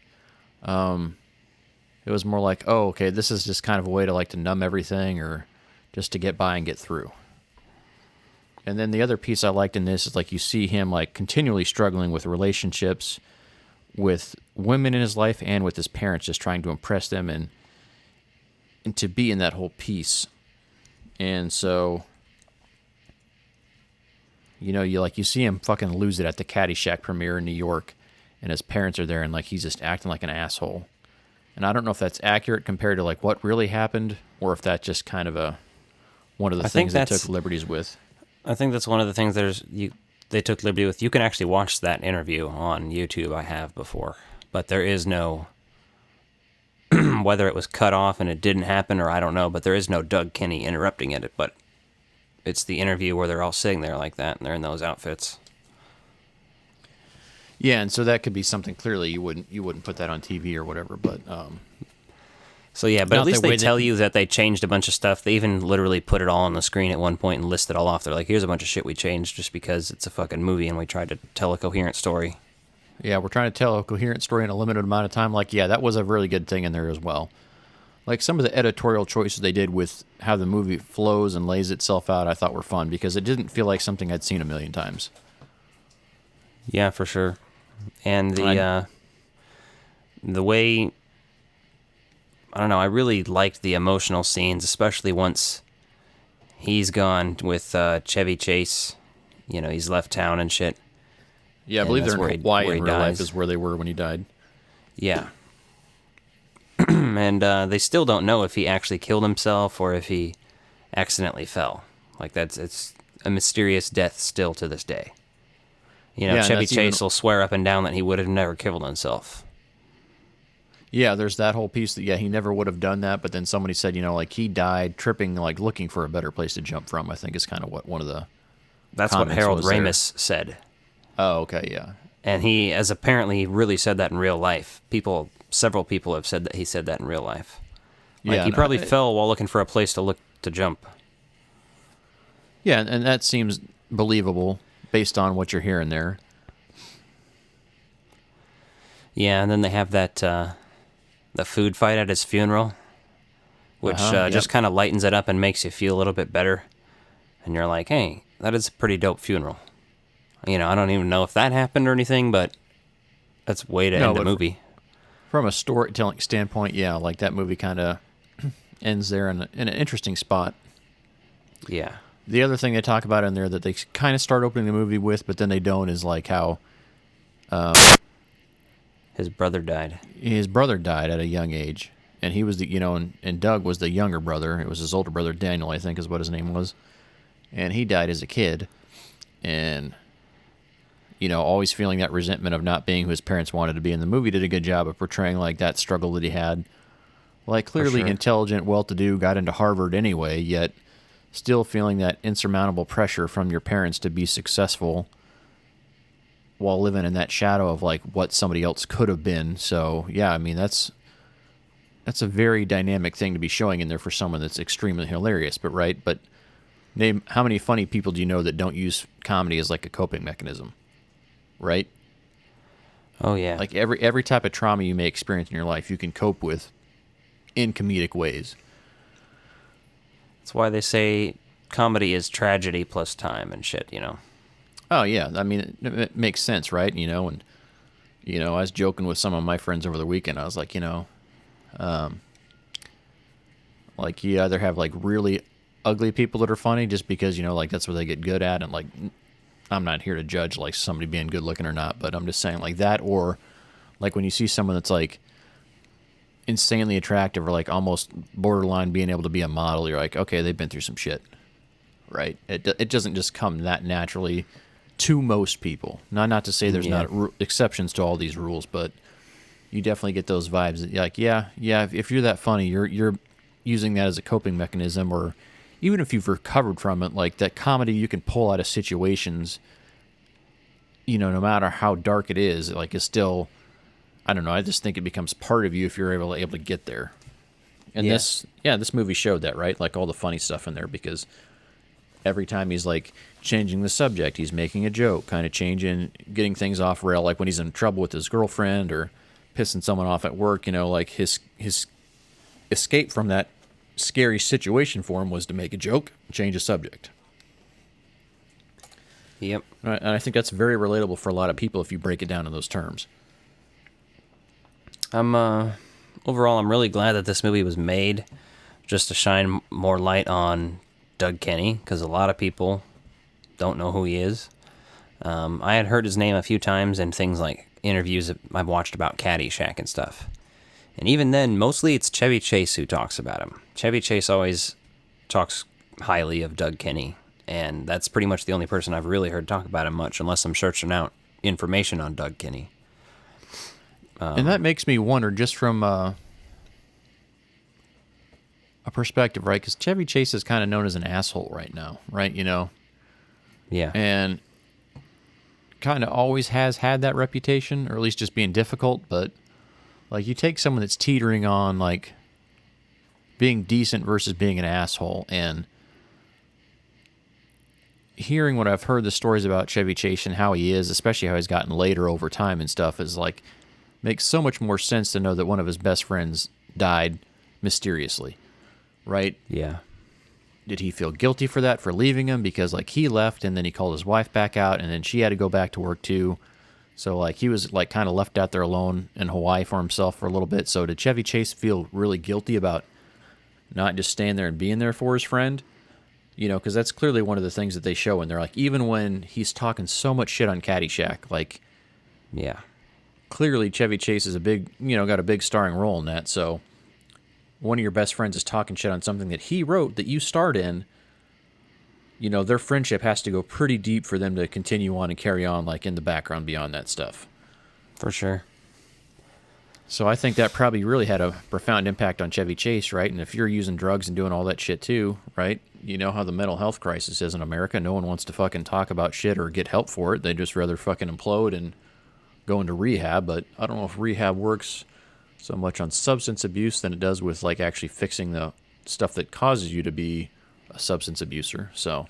It was more like, oh, okay, this is just kind of a way to numb everything, or just to get by and get through. And then the other piece I liked in this is, like, you see him, like, continually struggling with relationships with women in his life and with his parents, just trying to impress them and to be in that whole piece. And so, you see him fucking lose it at the Caddyshack premiere in New York, and his parents are there, and, like, he's just acting like an asshole. And I don't know if that's accurate compared to, like, what really happened, or if that's just kind of one of the things they took liberties with. I think that's one of the things they took liberty with. You can actually watch that interview on YouTube. I have before. but there is no, whether it was cut off and it didn't happen or I don't know, but there is no Doug Kinney interrupting it, but it's the interview where they're all sitting there like that and they're in those outfits. Yeah, and so that could be something clearly you wouldn't put that on TV or whatever, but so yeah, but at least they tell you that they changed a bunch of stuff. They even literally put it all on the screen at one point and list it all off. They're like, here's a bunch of shit we changed just because it's a fucking movie and we tried to tell a coherent story. Yeah, we're trying to tell a coherent story in a limited amount of time. Like, yeah, that was a really good thing in there as well. Like, some of the editorial choices they did with how the movie flows and lays itself out, I thought were fun because it didn't feel like something I'd seen a million times. Yeah, for sure. And the way, I don't know, I really liked the emotional scenes, especially once he's gone with Chevy Chase. You know, he's left town and shit. Yeah, I believe they're in Hawaii in real life is where they were when he died. Yeah. And they still don't know if he actually killed himself or if he accidentally fell. Like, it's a mysterious death still to this day. You know, Chevy Chase will swear up and down that he would have never killed himself. Yeah, there's that whole piece that, yeah, he never would have done that, but then somebody said, you know, like, he died tripping, like, looking for a better place to jump from, I think is kind of what one of the That's what Harold Ramis said. Oh, okay, yeah. And he has apparently really said that in real life. Several people have said that he said that in real life. Like, Yeah, he probably fell while looking for a place to jump. Yeah, and that seems believable based on what you're hearing there. Yeah, and then they have that the food fight at his funeral, which just kind of lightens it up and makes you feel a little bit better. And you're like, hey, that is a pretty dope funeral. You know, I don't even know if that happened or anything, but that's way to end a movie. From a storytelling standpoint, yeah, like that movie kind of ends there in an interesting spot. Yeah. The other thing they talk about in there that they kind of start opening the movie with, but then they don't, is like how his brother died. His brother died at a young age, and he was and Doug was the younger brother. It was his older brother, Daniel, I think is what his name was, and he died as a kid, and always feeling that resentment of not being who his parents wanted to be. And the movie did a good job of portraying like that struggle that he had. Like, clearly intelligent, well-to-do, got into Harvard anyway, yet still feeling that insurmountable pressure from your parents to be successful while living in that shadow of like what somebody else could have been. So yeah, I mean that's a very dynamic thing to be showing in there for someone that's extremely hilarious. But name how many funny people do you know that don't use comedy as like a coping mechanism? Right? Oh yeah. Like every type of trauma you may experience in your life, you can cope with in comedic ways. That's why they say comedy is tragedy plus time and shit, Oh yeah, I mean it makes sense, right? And I was joking with some of my friends over the weekend. I was like, like you either have like really ugly people that are funny just because like that's what they get good at, and like I'm not here to judge like somebody being good looking or not, but I'm just saying like that, or like when you see someone that's like insanely attractive or like almost borderline being able to be a model, you're like, okay, they've been through some shit, right? It doesn't just come that naturally to most people. Not to say there's not exceptions to all these rules, but you definitely get those vibes that like, yeah, if you're that funny, you're using that as a coping mechanism, or even if you've recovered from it, like that comedy you can pull out of situations, no matter how dark it is, like it's still, I don't know, I just think it becomes part of you if you're able to get there. And this movie showed that, right? Like all the funny stuff in there, because every time he's like changing the subject, he's making a joke, kind of getting things off rail, like when he's in trouble with his girlfriend or pissing someone off at work, like his escape from that scary situation for him was to make a joke, change the subject. Yep. And I think that's very relatable for a lot of people if you break it down in those terms. Overall, I'm really glad that this movie was made just to shine more light on Doug Kinney, because a lot of people don't know who he is. I had heard his name a few times in things like interviews that I've watched about Caddyshack and stuff. And even then, mostly it's Chevy Chase who talks about him. Chevy Chase always talks highly of Doug Kinney, and that's pretty much the only person I've really heard talk about him much, unless I'm searching out information on Doug Kinney. And that makes me wonder, just from a perspective, right? Because Chevy Chase is kind of known as an asshole right now, right? You know? Yeah. And kind of always has had that reputation, or at least just being difficult. But, like, you take someone that's teetering on, like, being decent versus being an asshole, and hearing what I've heard, the stories about Chevy Chase and how he is, especially how he's gotten later over time and stuff, is like, makes so much more sense to know that one of his best friends died mysteriously, right? Yeah. Did he feel guilty for that, for leaving him? Because, like, he left, and then he called his wife back out, and then she had to go back to work too. So, like, he was, like, kind of left out there alone in Hawaii for himself for a little bit. So did Chevy Chase feel really guilty about not just staying there and being there for his friend? You know, because that's clearly one of the things that they show, and they're like, even when he's talking so much shit on Caddyshack, like, yeah, clearly Chevy Chase is a big, you know, got a big starring role in that. So one of your best friends is talking shit on something that he wrote that you starred in. You know, their friendship has to go pretty deep for them to continue on and carry on, like, in the background beyond that stuff. For sure. So I think that probably really had a profound impact on Chevy Chase, right? And if you're using drugs and doing all that shit too, right? You know how the mental health crisis is in America. No one wants to fucking talk about shit or get help for it. They'd just rather fucking implode and go into rehab. But I don't know if rehab works so much on substance abuse than it does with, like, actually fixing the stuff that causes you to be a substance abuser. So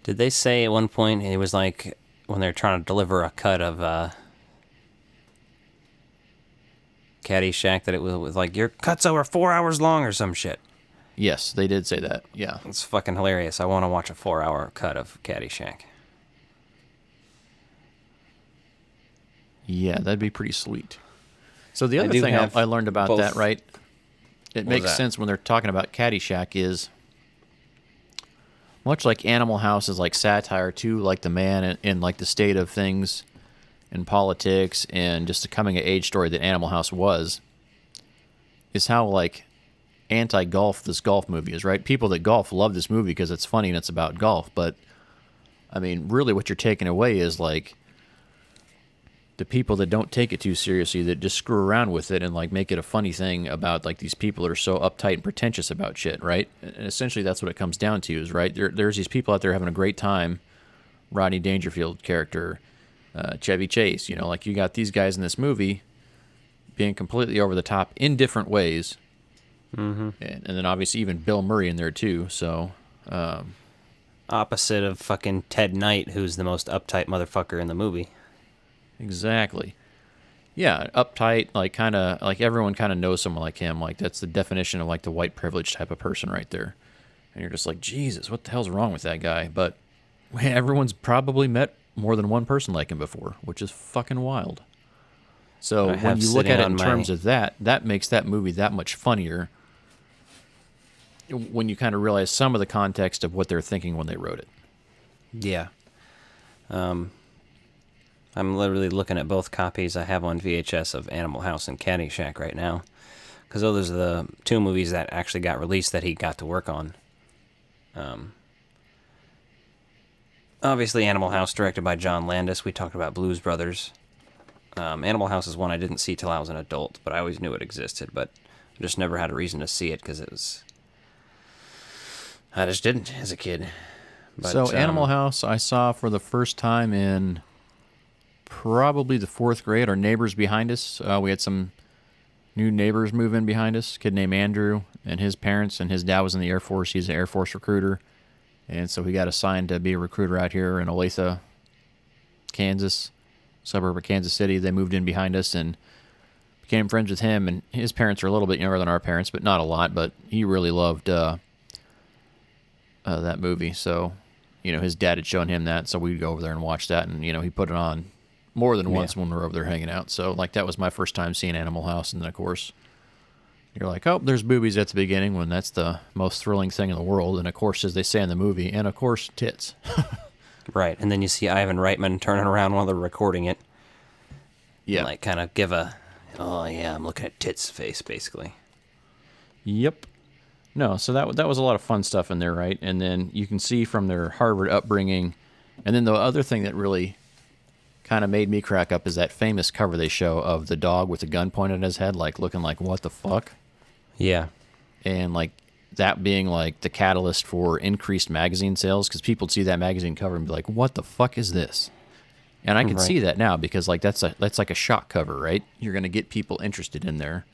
did they say at one point, it was like when they're trying to deliver a cut of Caddyshack, that it was like, your cut's over 4 hours long or some shit? Yes, they did say that. Yeah. It's fucking hilarious. I want to watch a 4-hour cut of Caddyshack. Yeah, that'd be pretty sweet. So the other thing I learned about that, right? It makes sense when they're talking about Caddyshack is, much like Animal House is like satire too, like the man in like the state of things in politics and just the coming of age story that Animal House was, is how, like, anti-golf this golf movie is, right? People that golf love this movie because it's funny and it's about golf, but I mean, really what you're taking away is, like, the people that don't take it too seriously, that just screw around with it and, like, make it a funny thing about, like, these people that are so uptight and pretentious about shit, right? And essentially that's what it comes down to, is, right, there's these people out there having a great time. Rodney Dangerfield character, Chevy Chase, you know, like, you got these guys in this movie being completely over the top in different ways. Mm-hmm. And then obviously even Bill Murray in there too. So opposite of fucking Ted Knight, who's the most uptight motherfucker in the movie. Exactly. Yeah, uptight, like, kind of, like, everyone kind of knows someone like him. Like, that's the definition of, like, the white privilege type of person right there. And you're just like, Jesus, what the hell's wrong with that guy? But everyone's probably met more than one person like him before, which is fucking wild. So when you look at it in terms of that, that makes that movie that much funnier when you kind of realize some of the context of what they're thinking when they wrote it. Yeah. I'm literally looking at both copies I have on VHS of Animal House and Caddyshack right now, because those are the two movies that actually got released that he got to work on. Obviously, Animal House, directed by John Landis. We talked about Blues Brothers. Animal House is one I didn't see till I was an adult, but I always knew it existed, but I just never had a reason to see it because it was... I just didn't as a kid. But, so Animal House I saw for the first time in probably the 4th grade. Our neighbors behind us, we had some new neighbors move in behind us. A kid named Andrew and his parents, and his dad was in the Air Force. He's an Air Force recruiter. And so he got assigned to be a recruiter out here in Olathe, Kansas, suburb of Kansas City. They moved in behind us and became friends with him. And his parents are a little bit younger than our parents, but not a lot. But he really loved that movie. So, you know, his dad had shown him that, so we'd go over there and watch that. And, you know, he put it on more than once when we were over there hanging out. So, like, that was my first time seeing Animal House. And then, of course, you're like, oh, there's boobies at the beginning, when that's the most thrilling thing in the world. And, of course, as they say in the movie, and, of course, tits. Right. And then you see Ivan Reitman turning around while they're recording it. Yeah. And, like, kind of give a, oh, yeah, I'm looking at tits face, basically. Yep. No, so that was a lot of fun stuff in there, right? And then you can see from their Harvard upbringing. And then the other thing that really kind of made me crack up is that famous cover they show of the dog with the gun pointed at his head, like looking like, what the fuck? Yeah. And like that being like the catalyst for increased magazine sales, because people would see that magazine cover and be like, what the fuck is this? And I can see that now because like that's like a shock cover, right? You're going to get people interested in there.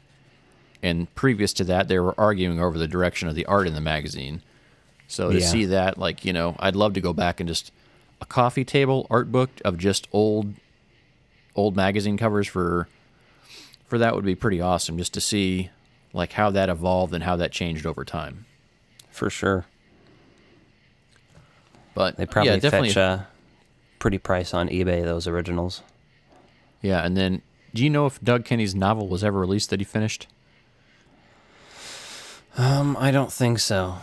And previous to that, they were arguing over the direction of the art in the magazine. So to see that, like, you know, I'd love to go back and just a coffee table art book of just old magazine covers for that would be pretty awesome, just to see like how that evolved and how that changed over time. For sure. But they probably fetch a pretty price on eBay, those originals. Yeah, and then do you know if Doug Kenny's novel was ever released that he finished? I don't think so.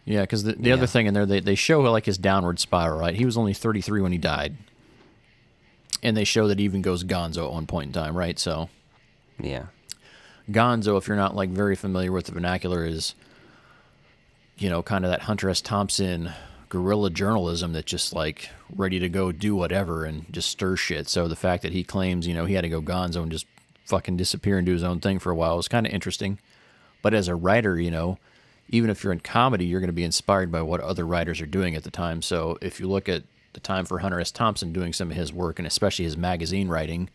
Yeah, because the other thing in there, they show like his downward spiral, right? He was only 33 when he died. And they show that he even goes gonzo at one point in time, right? So, yeah. Gonzo, if you're not like very familiar with the vernacular, is, you know, kind of that Hunter S. Thompson guerrilla journalism that's just like ready to go do whatever and just stir shit. So the fact that he claims, you know, he had to go gonzo and just fucking disappear and do his own thing for a while was kind of interesting. But as a writer, you know, even if you're in comedy, you're going to be inspired by what other writers are doing at the time. So if you look at the time for Hunter S. Thompson doing some of his work, and especially his magazine writing,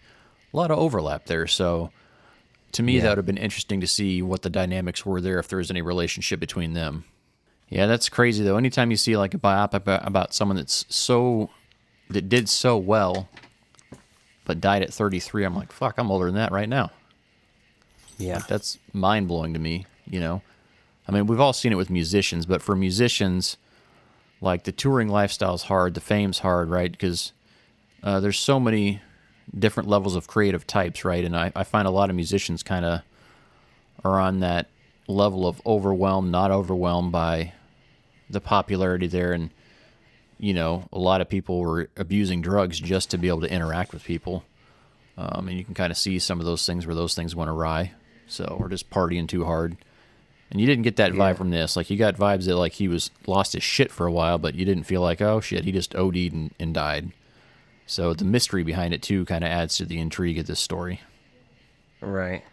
a lot of overlap there. So to me, that would have been interesting to see what the dynamics were there, if there was any relationship between them. Yeah, that's crazy, though. Anytime you see like a biopic about someone that did so well, but died at 33, I'm like, fuck, I'm older than that right now. Yeah. Like, that's mind-blowing to me, you know? I mean, we've all seen it with musicians, but for musicians, like the touring lifestyle is hard, the fame's hard, right? Because there's so many different levels of creative types, right? And I find a lot of musicians kind of are on that level of overwhelmed, not overwhelmed by the popularity there. And, you know, a lot of people were abusing drugs just to be able to interact with people. And you can kind of see some of those things where those things went awry. So, or just partying too hard. And you didn't get that vibe from this. Like, you got vibes that, like, he lost his shit for a while, but you didn't feel like, oh, shit, he just OD'd and died. So the mystery behind it, too, kind of adds to the intrigue of this story. Right.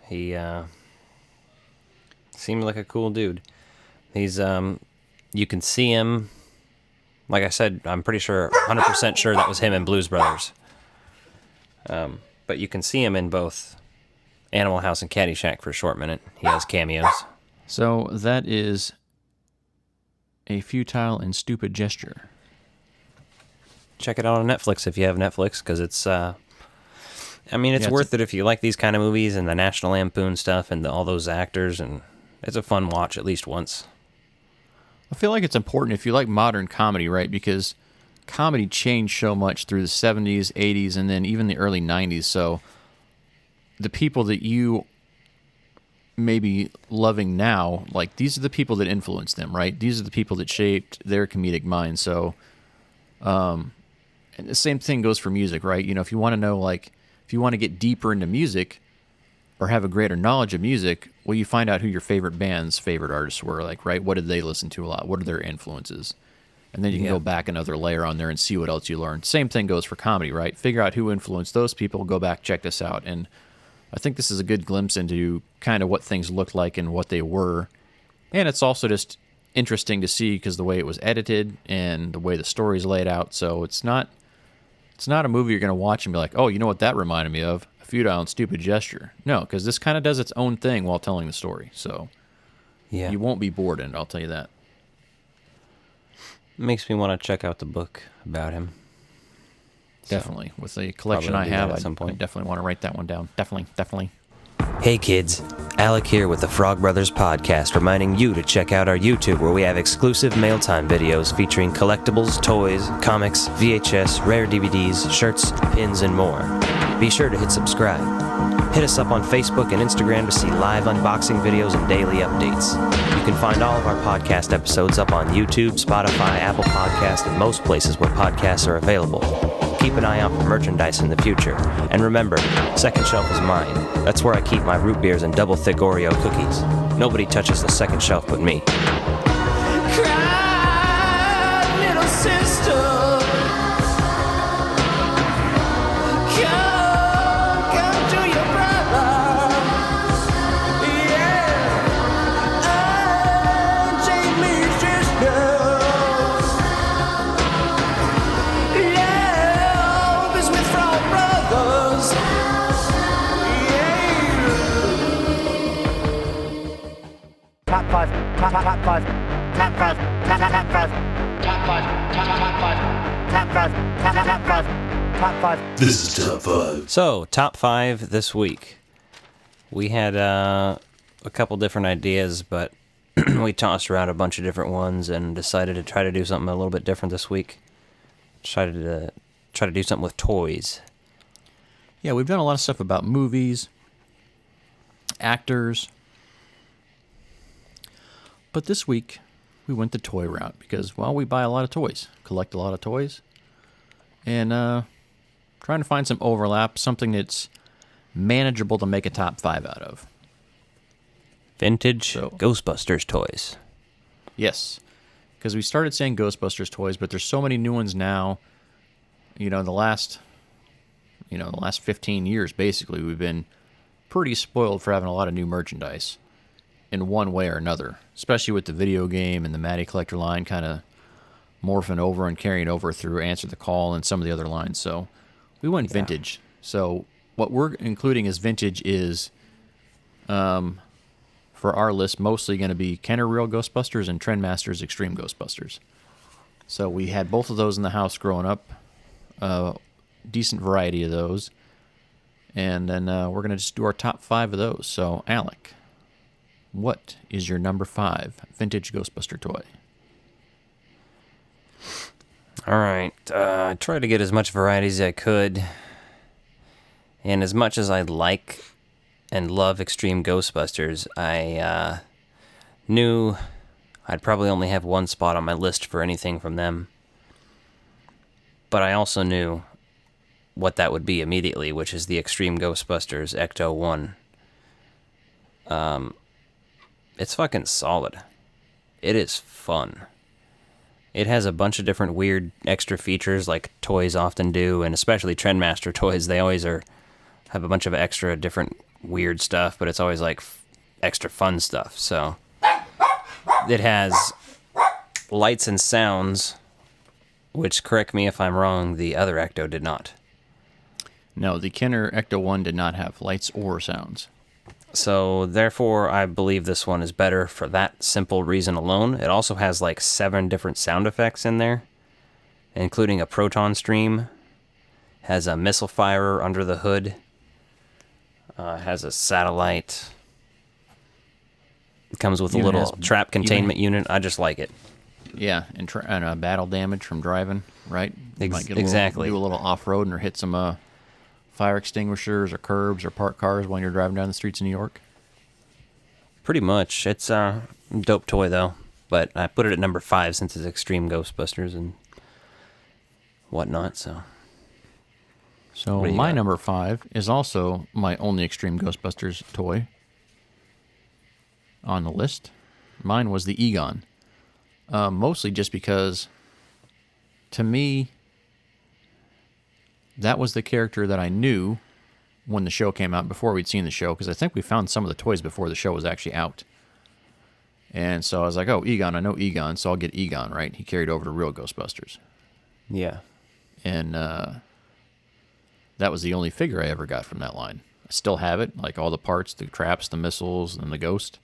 He seemed like a cool dude. He's, you can see him, like I said, I'm pretty sure, 100% sure that was him in Blues Brothers. But you can see him in both Animal House and Caddyshack for a short minute. He has cameos. So that is A Futile and Stupid Gesture. Check it out on Netflix if you have Netflix, because it's, I mean, it's worth it if you like these kind of movies and the National Lampoon stuff and all those actors, and it's a fun watch at least once. I feel like it's important if you like modern comedy, right? Because comedy changed so much through the 70s, 80s, and then even the early 90s, so the people that you may be loving now, like, these are the people that influenced them, right? These are the people that shaped their comedic mind. So, and the same thing goes for music, right? You know, if you want to know, like, if you want to get deeper into music or have a greater knowledge of music, well, you find out who your favorite band's favorite artists were, like, right? What did they listen to a lot? What are their influences? And then you can go back another layer on there and see what else you learned. Same thing goes for comedy, right? Figure out who influenced those people, go back, check this out. And I think this is a good glimpse into kind of what things looked like and what they were. And it's also just interesting to see because the way it was edited and the way the story's laid out. So it's not a movie you're going to watch and be like, oh, you know what that reminded me of? A Futile and Stupid Gesture. No, because this kind of does its own thing while telling the story. So you won't be bored in it, I'll tell you that. Makes me want to check out the book about him. Definitely. So, with the collection I have, I definitely want to write that one down. Definitely. Hey kids, Alec here with the Frog Brothers Podcast, reminding you to check out our YouTube where we have exclusive mail-time videos featuring collectibles, toys, comics, VHS, rare DVDs, shirts, pins, and more. Be sure to hit subscribe. Hit us up on Facebook and Instagram to see live unboxing videos and daily updates. You can find all of our podcast episodes up on YouTube, Spotify, Apple Podcasts, and most places where podcasts are available. Keep an eye out for merchandise in the future. And remember, second shelf is mine. That's where I keep my root beers and double thick Oreo cookies. Nobody touches the second shelf but me. Cry Top five. Top five. Top five. Top five. Top five. Top five. Top five. Top five. Top five. Top five. Top five. This is top five. So, top five this week. We had a couple different ideas, but we tossed around a bunch of different ones and decided to try to do something a little bit different this week. Decided to try to do something with toys. Yeah, we've done a lot of stuff about movies, actors. But this week, we went the toy route because, well, we buy a lot of toys, collect a lot of toys, and trying to find some overlap, something that's manageable to make a top five out of. Vintage Ghostbusters Toys. Yes, because we started saying Ghostbusters Toys, but there's so many new ones now. The last 15 years, basically, we've been pretty spoiled for having a lot of new merchandise in one way or another, especially with the video game and the Matty Collector line kind of morphing over and carrying over through Answer the Call and some of the other lines. So we went vintage. So what we're including as vintage is, for our list, mostly going to be Kenner Real Ghostbusters and Trendmasters Extreme Ghostbusters. So we had both of those in the house growing up. Decent variety of those. And then we're going to just do our top five of those. So, Alec, what is your number 5 vintage Ghostbuster toy? All right. I tried to get as much variety as I could. And as much as I like and love Extreme Ghostbusters, I knew I'd probably only have one spot on my list for anything from them. But I also knew what that would be immediately, which is the Extreme Ghostbusters Ecto 1. It's fucking solid. It is fun. It has a bunch of different weird extra features like toys often do, and especially Trendmaster toys. They always have a bunch of extra different weird stuff, but it's always like extra fun stuff. So it has lights and sounds, which, correct me if I'm wrong, the other Ecto did not. No, the Kenner Ecto 1 did not have lights or sounds. So, therefore, I believe this one is better for that simple reason alone. It also has like 7 different sound effects in there, including a proton stream, has a missile firer under the hood, has a satellite, it comes with a little trap containment unit. I just like it. Yeah, and battle damage from driving, right? Exactly. Do a little off-road or hit some fire extinguishers or curbs or parked cars when you're driving down the streets of New York. Pretty much. It's a dope toy, though. But I put it at number 5 since it's Extreme Ghostbusters and whatnot, so... So my number 5 is also my only Extreme Ghostbusters toy on the list. Mine was the Egon. Mostly just because, to me, that was the character that I knew when the show came out, before we'd seen the show, because I think we found some of the toys before the show was actually out. And so I was like, oh, Egon, I know Egon, so I'll get Egon, right? He carried over to Real Ghostbusters. Yeah. And that was the only figure I ever got from that line. I still have it, like all the parts, the traps, the missiles, and the ghost.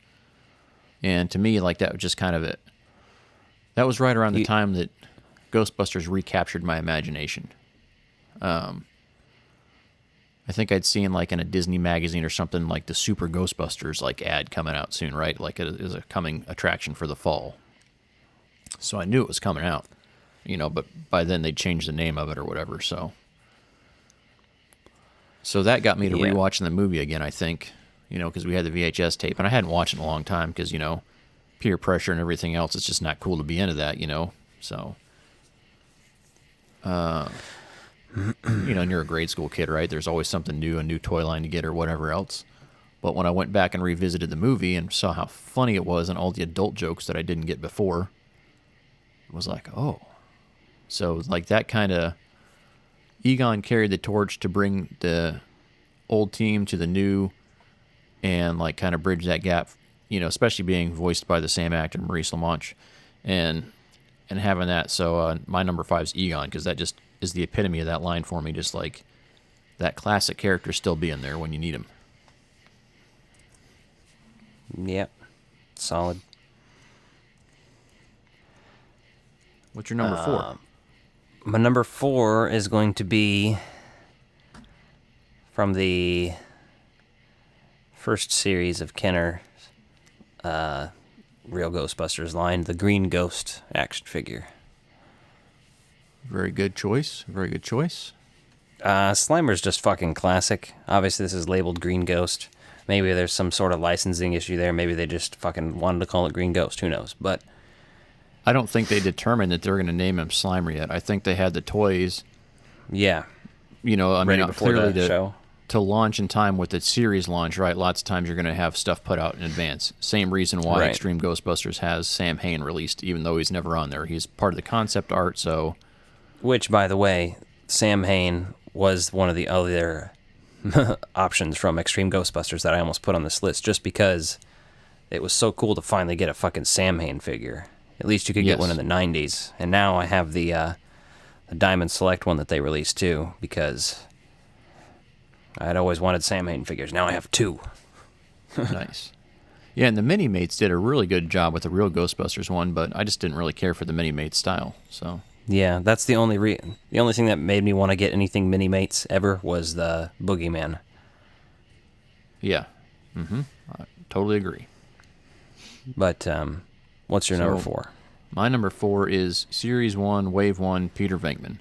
And to me, like, that was just kind of it. That was right around the time that Ghostbusters recaptured my imagination. I think I'd seen, like, in a Disney magazine or something, like the Super Ghostbusters like ad coming out soon, right? Like it is a coming attraction for the fall. So I knew it was coming out, but by then they'd changed the name of it or whatever. So that got me to rewatching the movie again, I think, because we had the VHS tape, and I hadn't watched it in a long time because, peer pressure and everything else. It's just not cool to be into that, So, and you're a grade school kid, right? There's always something new, a new toy line to get or whatever else. But when I went back and revisited the movie and saw how funny it was and all the adult jokes that I didn't get before, it was like, oh. So, like, that kind of... Egon carried the torch to bring the old team to the new and, like, kind of bridge that gap, especially being voiced by the same actor, Maurice LaManche, and having that. So my number 5 is Egon, because that just is the epitome of that line for me, just like that classic character still being there when you need him. Yep. solid. What's your number 4? My number 4 is going to be from the first series of Kenner's Real Ghostbusters line, the Green Ghost action figure. Very good choice. Very good choice. Slimer's just fucking classic. Obviously, this is labeled Green Ghost. Maybe there's some sort of licensing issue there. Maybe they just fucking wanted to call it Green Ghost. Who knows? But I don't think they determined that they're going to name him Slimer yet. I think they had the toys. Yeah. You know, I ready mean, before clearly the show. To launch in time with the series launch, right? Lots of times you're going to have stuff put out in advance. Same reason why Right. Extreme Ghostbusters has Sam Hain released, even though he's never on there. He's part of the concept art, so... Which, by the way, Sam Hain was one of the other options from Extreme Ghostbusters that I almost put on this list, just because it was so cool to finally get a fucking Sam Hain figure. At least you could get one in the 90s. And now I have the Diamond Select one that they released, too, because... I'd always wanted Sam Hain figures. Now I have 2. Nice. Yeah, and the Mini-Mates did a really good job with the Real Ghostbusters one, but I just didn't really care for the Mini-Mates style, so... Yeah, that's the only thing that made me want to get anything Mini-Mates ever was the Boogeyman. Yeah. Mm-hmm. I totally agree. But, what's your number 4? My number 4 is Series 1, Wave 1, Peter Venkman.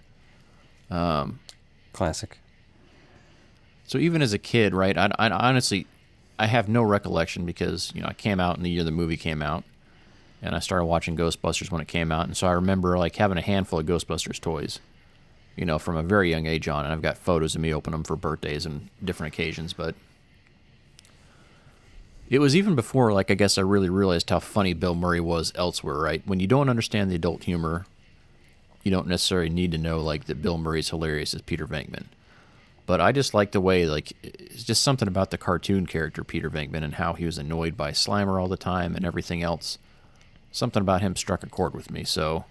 Classic. So even as a kid, right, I honestly, I have no recollection because, you know, I came out in the year the movie came out, and I started watching Ghostbusters when it came out, and so I remember, like, having a handful of Ghostbusters toys, you know, from a very young age on, and I've got photos of me opening them for birthdays and different occasions, but it was even before, like, I guess I really realized how funny Bill Murray was elsewhere, right? When you don't understand the adult humor, you don't necessarily need to know, like, that Bill Murray's hilarious as Peter Venkman. But I just like the way, like, it's just something about the cartoon character, Peter Venkman, and how he was annoyed by Slimer all the time and everything else. Something about him struck a chord with me. So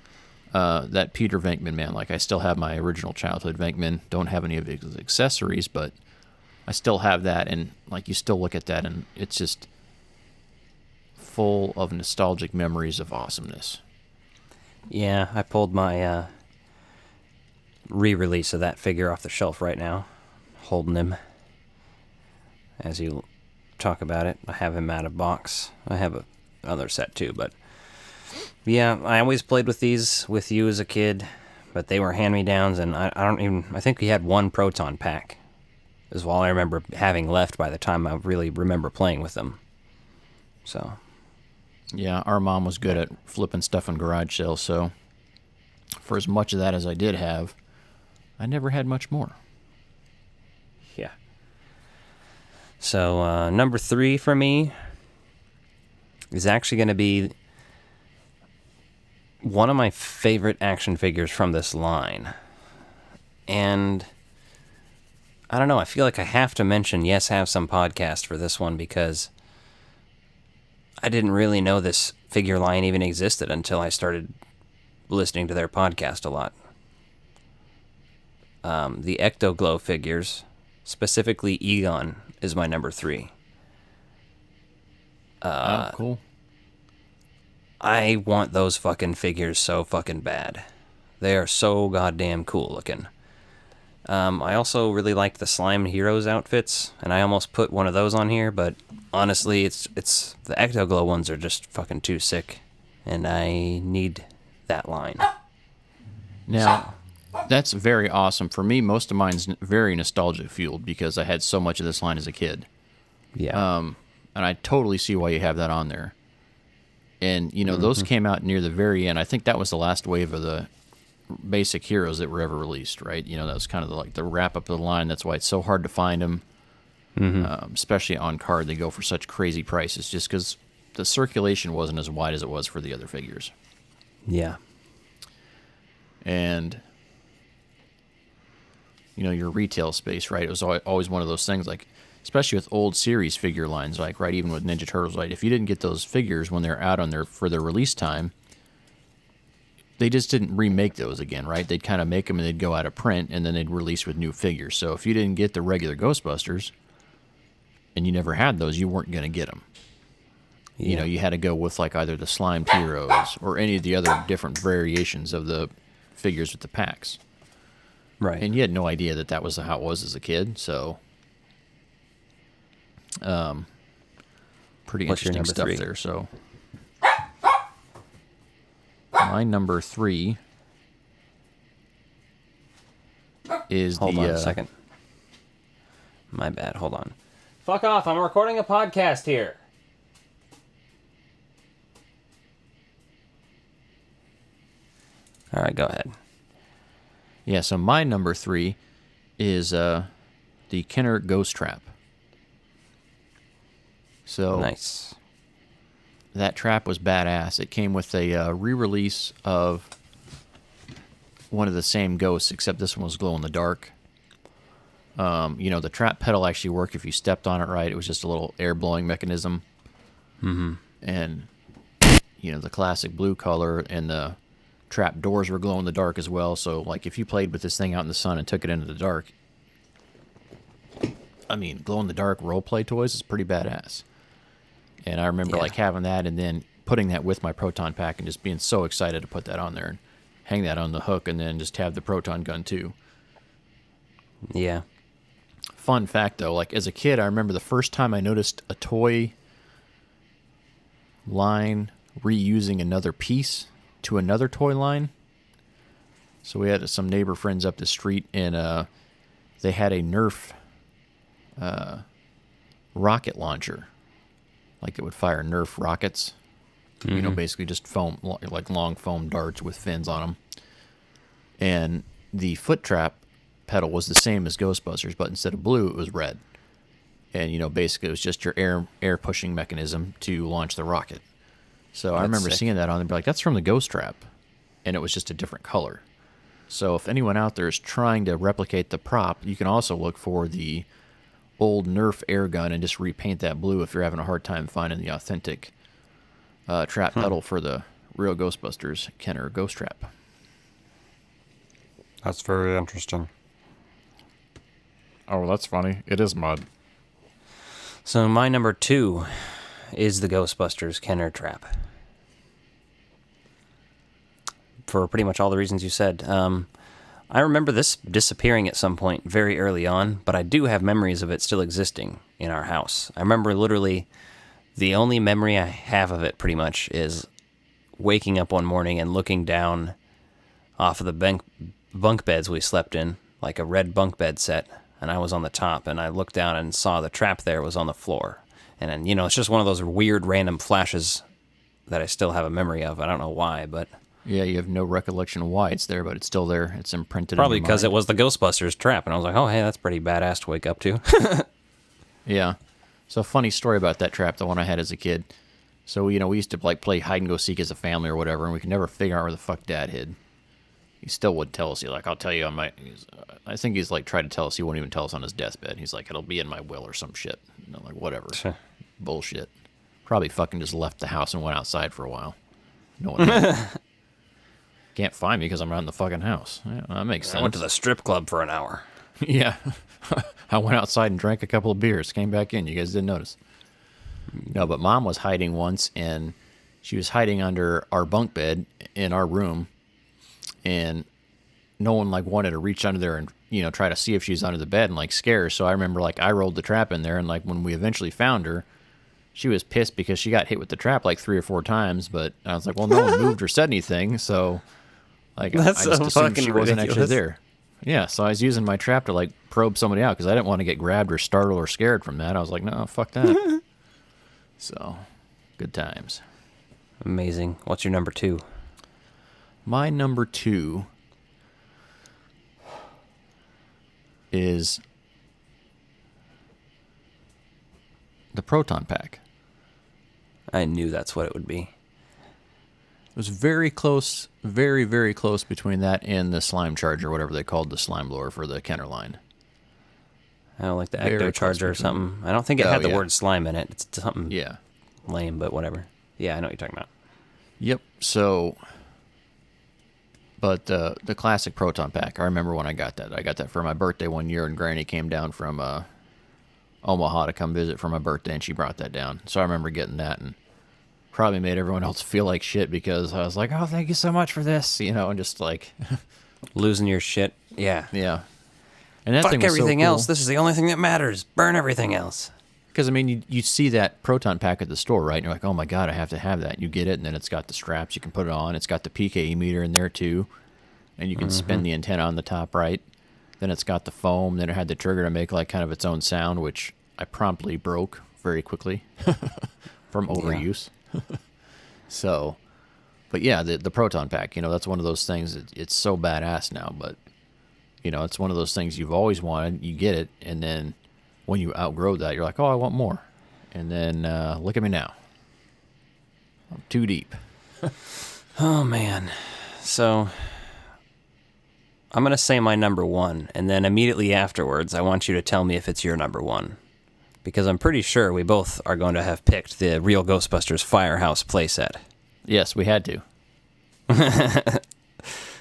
that Peter Venkman, man, like, I still have my original childhood Venkman. Don't have any of his accessories, but I still have that. And, like, you still look at that, and it's just full of nostalgic memories of awesomeness. Yeah, I pulled my re-release of that figure off the shelf right now. Holding him as you talk about it. I have him out of box. I have another set too, but yeah, I always played with these with you as a kid, but they were hand-me-downs, and I think we had one Proton pack is all I remember having left by the time I really remember playing with them. So yeah, our mom was good at flipping stuff in garage sales, so for as much of that as I did have, I never had much more. Yeah. So, number 3 for me is actually going to be one of my favorite action figures from this line. And I don't know, I feel like I have to mention Yes Have Some podcast for this one because I didn't really know this figure line even existed until I started listening to their podcast a lot. The Ectoglow figures, specifically Egon, is my number 3. Cool. I want those fucking figures so fucking bad. They are so goddamn cool looking. I also really liked the Slime Heroes outfits, and I almost put one of those on here, but honestly, it's the Ectoglow ones are just fucking too sick, and I need that line. Now, that's very awesome. For me, most of mine's very nostalgia fueled because I had so much of this line as a kid. Yeah. And I totally see why you have that on there. And, you know, those came out near the very end. I think that was the last wave of the basic heroes that were ever released, right? You know, that was kind of like the wrap up of the line. That's why it's so hard to find them, especially on card. They go for such crazy prices just because the circulation wasn't as wide as it was for the other figures. Yeah. And, you know, your retail space, right? It was always one of those things, like, especially with old series figure lines, like, right, even with Ninja Turtles, right? If you didn't get those figures when they're out for their release time, they just didn't remake those again, right? They'd kind of make them and they'd go out of print, and then they'd release with new figures. So if you didn't get the regular Ghostbusters, and you never had those, you weren't going to get them. You know, you had to go with like either the slimed heroes or any of the other different variations of the figures with the packs. Right. And you had no idea that was how it was as a kid, so pretty What's your interesting number stuff 3? there. So my number 3 is Hold on a second. My bad. Hold on. Fuck off. I'm recording a podcast here. All right, go ahead. Yeah, so my number 3 is the Kenner Ghost Trap. So nice. That trap was badass. It came with a re-release of one of the same ghosts, except this one was glow in the dark. You know, the trap pedal actually worked if you stepped on it right. It was just a little air blowing mechanism. Mm-hmm. And, you know, the classic blue color and the trap doors were glow in the dark as well. So, like, if you played with this thing out in the sun and took it into the dark, I mean, glow in the dark role play toys is pretty badass. And I remember like having that and then putting that with my proton pack and just being so excited to put that on there and hang that on the hook and then just have the proton gun too. Yeah. Fun fact though, like as a kid, I remember the first time I noticed a toy line reusing another piece to another toy line. So we had some neighbor friends up the street and they had a Nerf rocket launcher. Like it would fire Nerf rockets. You know, basically just foam, like long foam darts with fins on them. And the foot trap pedal was the same as Ghostbusters, but instead of blue, it was red. And, you know, basically it was just your air pushing mechanism to launch the rocket. So I remember seeing that on and be like, that's from the Ghost Trap. And it was just a different color. So if anyone out there is trying to replicate the prop, you can also look for the old Nerf air gun and just repaint that blue if you're having a hard time finding the authentic trap pedal for the real Ghostbusters Kenner Ghost Trap. That's very interesting. Oh, that's funny. It is mud. So my number 2 is the Ghostbusters Kenner Trap. For pretty much all the reasons you said. I remember this disappearing at some point very early on, but I do have memories of it still existing in our house. I remember literally the only memory I have of it pretty much is waking up one morning and looking down off of the bunk beds we slept in, like a red bunk bed set, and I was on the top, and I looked down and saw the trap there was on the floor. And then, you know, it's just one of those weird random flashes that I still have a memory of. I don't know why, but... Yeah, you have no recollection of why it's there, but it's still there. It's imprinted probably in your because mind. it was the Ghostbusters trap, and I was like, oh, hey, that's pretty badass to wake up to. Yeah. So funny story about that trap, the one I had as a kid. So, you know, we used to like play hide and go seek as a family or whatever, and we could never figure out where the fuck Dad hid. He still wouldn't tell us. He's like, I'll tell you on my... I think he's like tried to tell us. He won't even tell us on his deathbed. He's like, it'll be in my will or some shit. You know, like, whatever. Bullshit. Probably fucking just left the house and went outside for a while. No one knows. Can't find me because I'm not in the fucking house. Yeah, that makes sense. I went to the strip club for an hour. Yeah. I went outside and drank a couple of beers, came back in. You guys didn't notice. No, but Mom was hiding once, and she was hiding under our bunk bed in our room, and no one like wanted to reach under there and, you know, try to see if she's under the bed and like scare her. So I remember like I rolled the trap in there, and like when we eventually found her, she was pissed because she got hit with the trap like 3 or 4 times. But I was like, well, no one moved or said anything, so like That's I just so assumed fucking she wasn't ridiculous. actually there. Yeah, so I was using my trap to like probe somebody out because I didn't want to get grabbed or startled or scared from that. I was like, no, fuck that. So, good times. Amazing. What's your number 2? My number 2 is the Proton Pack. I knew that's what it would be. It was very close, very, very close between that and the Slime Charger, whatever they called the slime blower for the Kenner line. I don't like the Very Ecto close Charger or between something. I don't think it Oh, had the yeah. word slime in it. It's something Yeah. lame, but whatever. Yeah, I know what you're talking about. Yep. So, but the classic Proton Pack, I remember when I got that. I got that for my birthday one year, and Granny came down from Omaha to come visit for my birthday, and she brought that down. So I remember getting that, and probably made everyone else feel like shit because I was like, oh, thank you so much for this, and just like losing your shit. Yeah. Yeah. And that Fuck thing was everything so cool. else. This is the only thing that matters. Burn everything else. Because, I mean, you see that proton pack at the store, right? And you're like, oh, my God, I have to have that. You get it, and then it's got the straps. You can put it on. It's got the PKE meter in there, too. And you can spin the antenna on the top right. Then it's got the foam. Then it had the trigger to make, like, kind of its own sound, which I promptly broke very quickly from overuse. So, but, yeah, the proton pack, that's one of those things. It's so badass now, but, it's one of those things you've always wanted. You get it, and then when you outgrow that, you're like, oh, I want more. And then look at me now. I'm too deep. Oh, man. So I'm going to say my number one, and then immediately afterwards, I want you to tell me if it's your number one. Because I'm pretty sure we both are going to have picked the Real Ghostbusters Firehouse playset. Yes, we had to.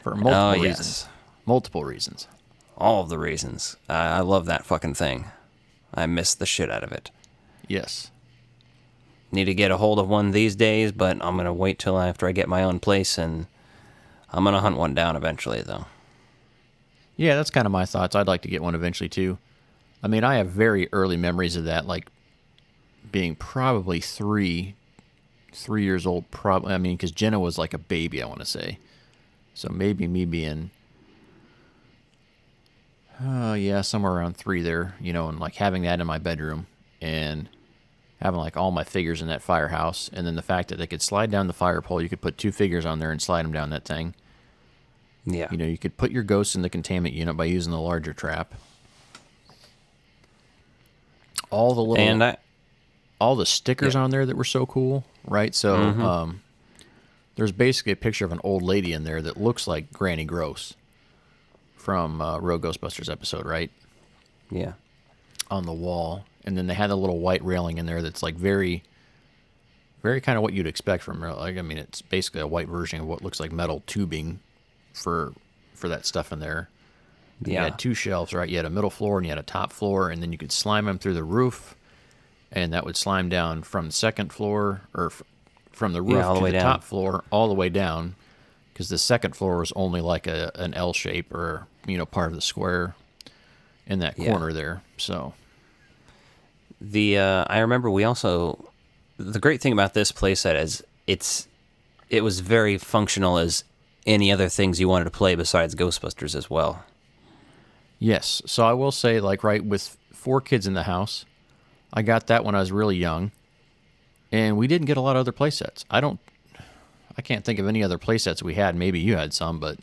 For multiple reasons. Multiple reasons. All of the reasons. I love that fucking thing. I miss the shit out of it. Yes. Need to get a hold of one these days, but I'm going to wait till after I get my own place, and I'm going to hunt one down eventually, though. Yeah, that's kind of my thoughts. I'd like to get one eventually, too. I mean, I have very early memories of that, like being probably 3 years old, probably. I mean, because Jenna was like a baby, I want to say. So maybe me being... somewhere around 3 there, and like having that in my bedroom and having like all my figures in that firehouse. And then the fact that they could slide down the fire pole, you could put 2 figures on there and slide them down that thing. Yeah. You could put your ghosts in the containment unit by using the larger trap. All the little, all the stickers on there that were so cool, right? So, there's basically a picture of an old lady in there that looks like Granny Gross from Real Ghostbusters episode, right? Yeah. On the wall. And then they had a little white railing in there that's like very, very kind of what you'd expect from, like, I mean, it's basically a white version of what looks like metal tubing for that stuff in there. And you had 2 shelves, right? You had a middle floor and you had a top floor, and then you could slime them through the roof, and that would slime down from the second floor, or from the roof to the top floor all the way down, because the second floor was only like an L shape or, part of the square in that corner there. So I remember the great thing about this playset is it was very functional as any other things you wanted to play besides Ghostbusters as well. Yes. So I will say, like, right, with 4 kids in the house, I got that when I was really young, and we didn't get a lot of other playsets. I can't think of any other playsets we had. Maybe you had some, but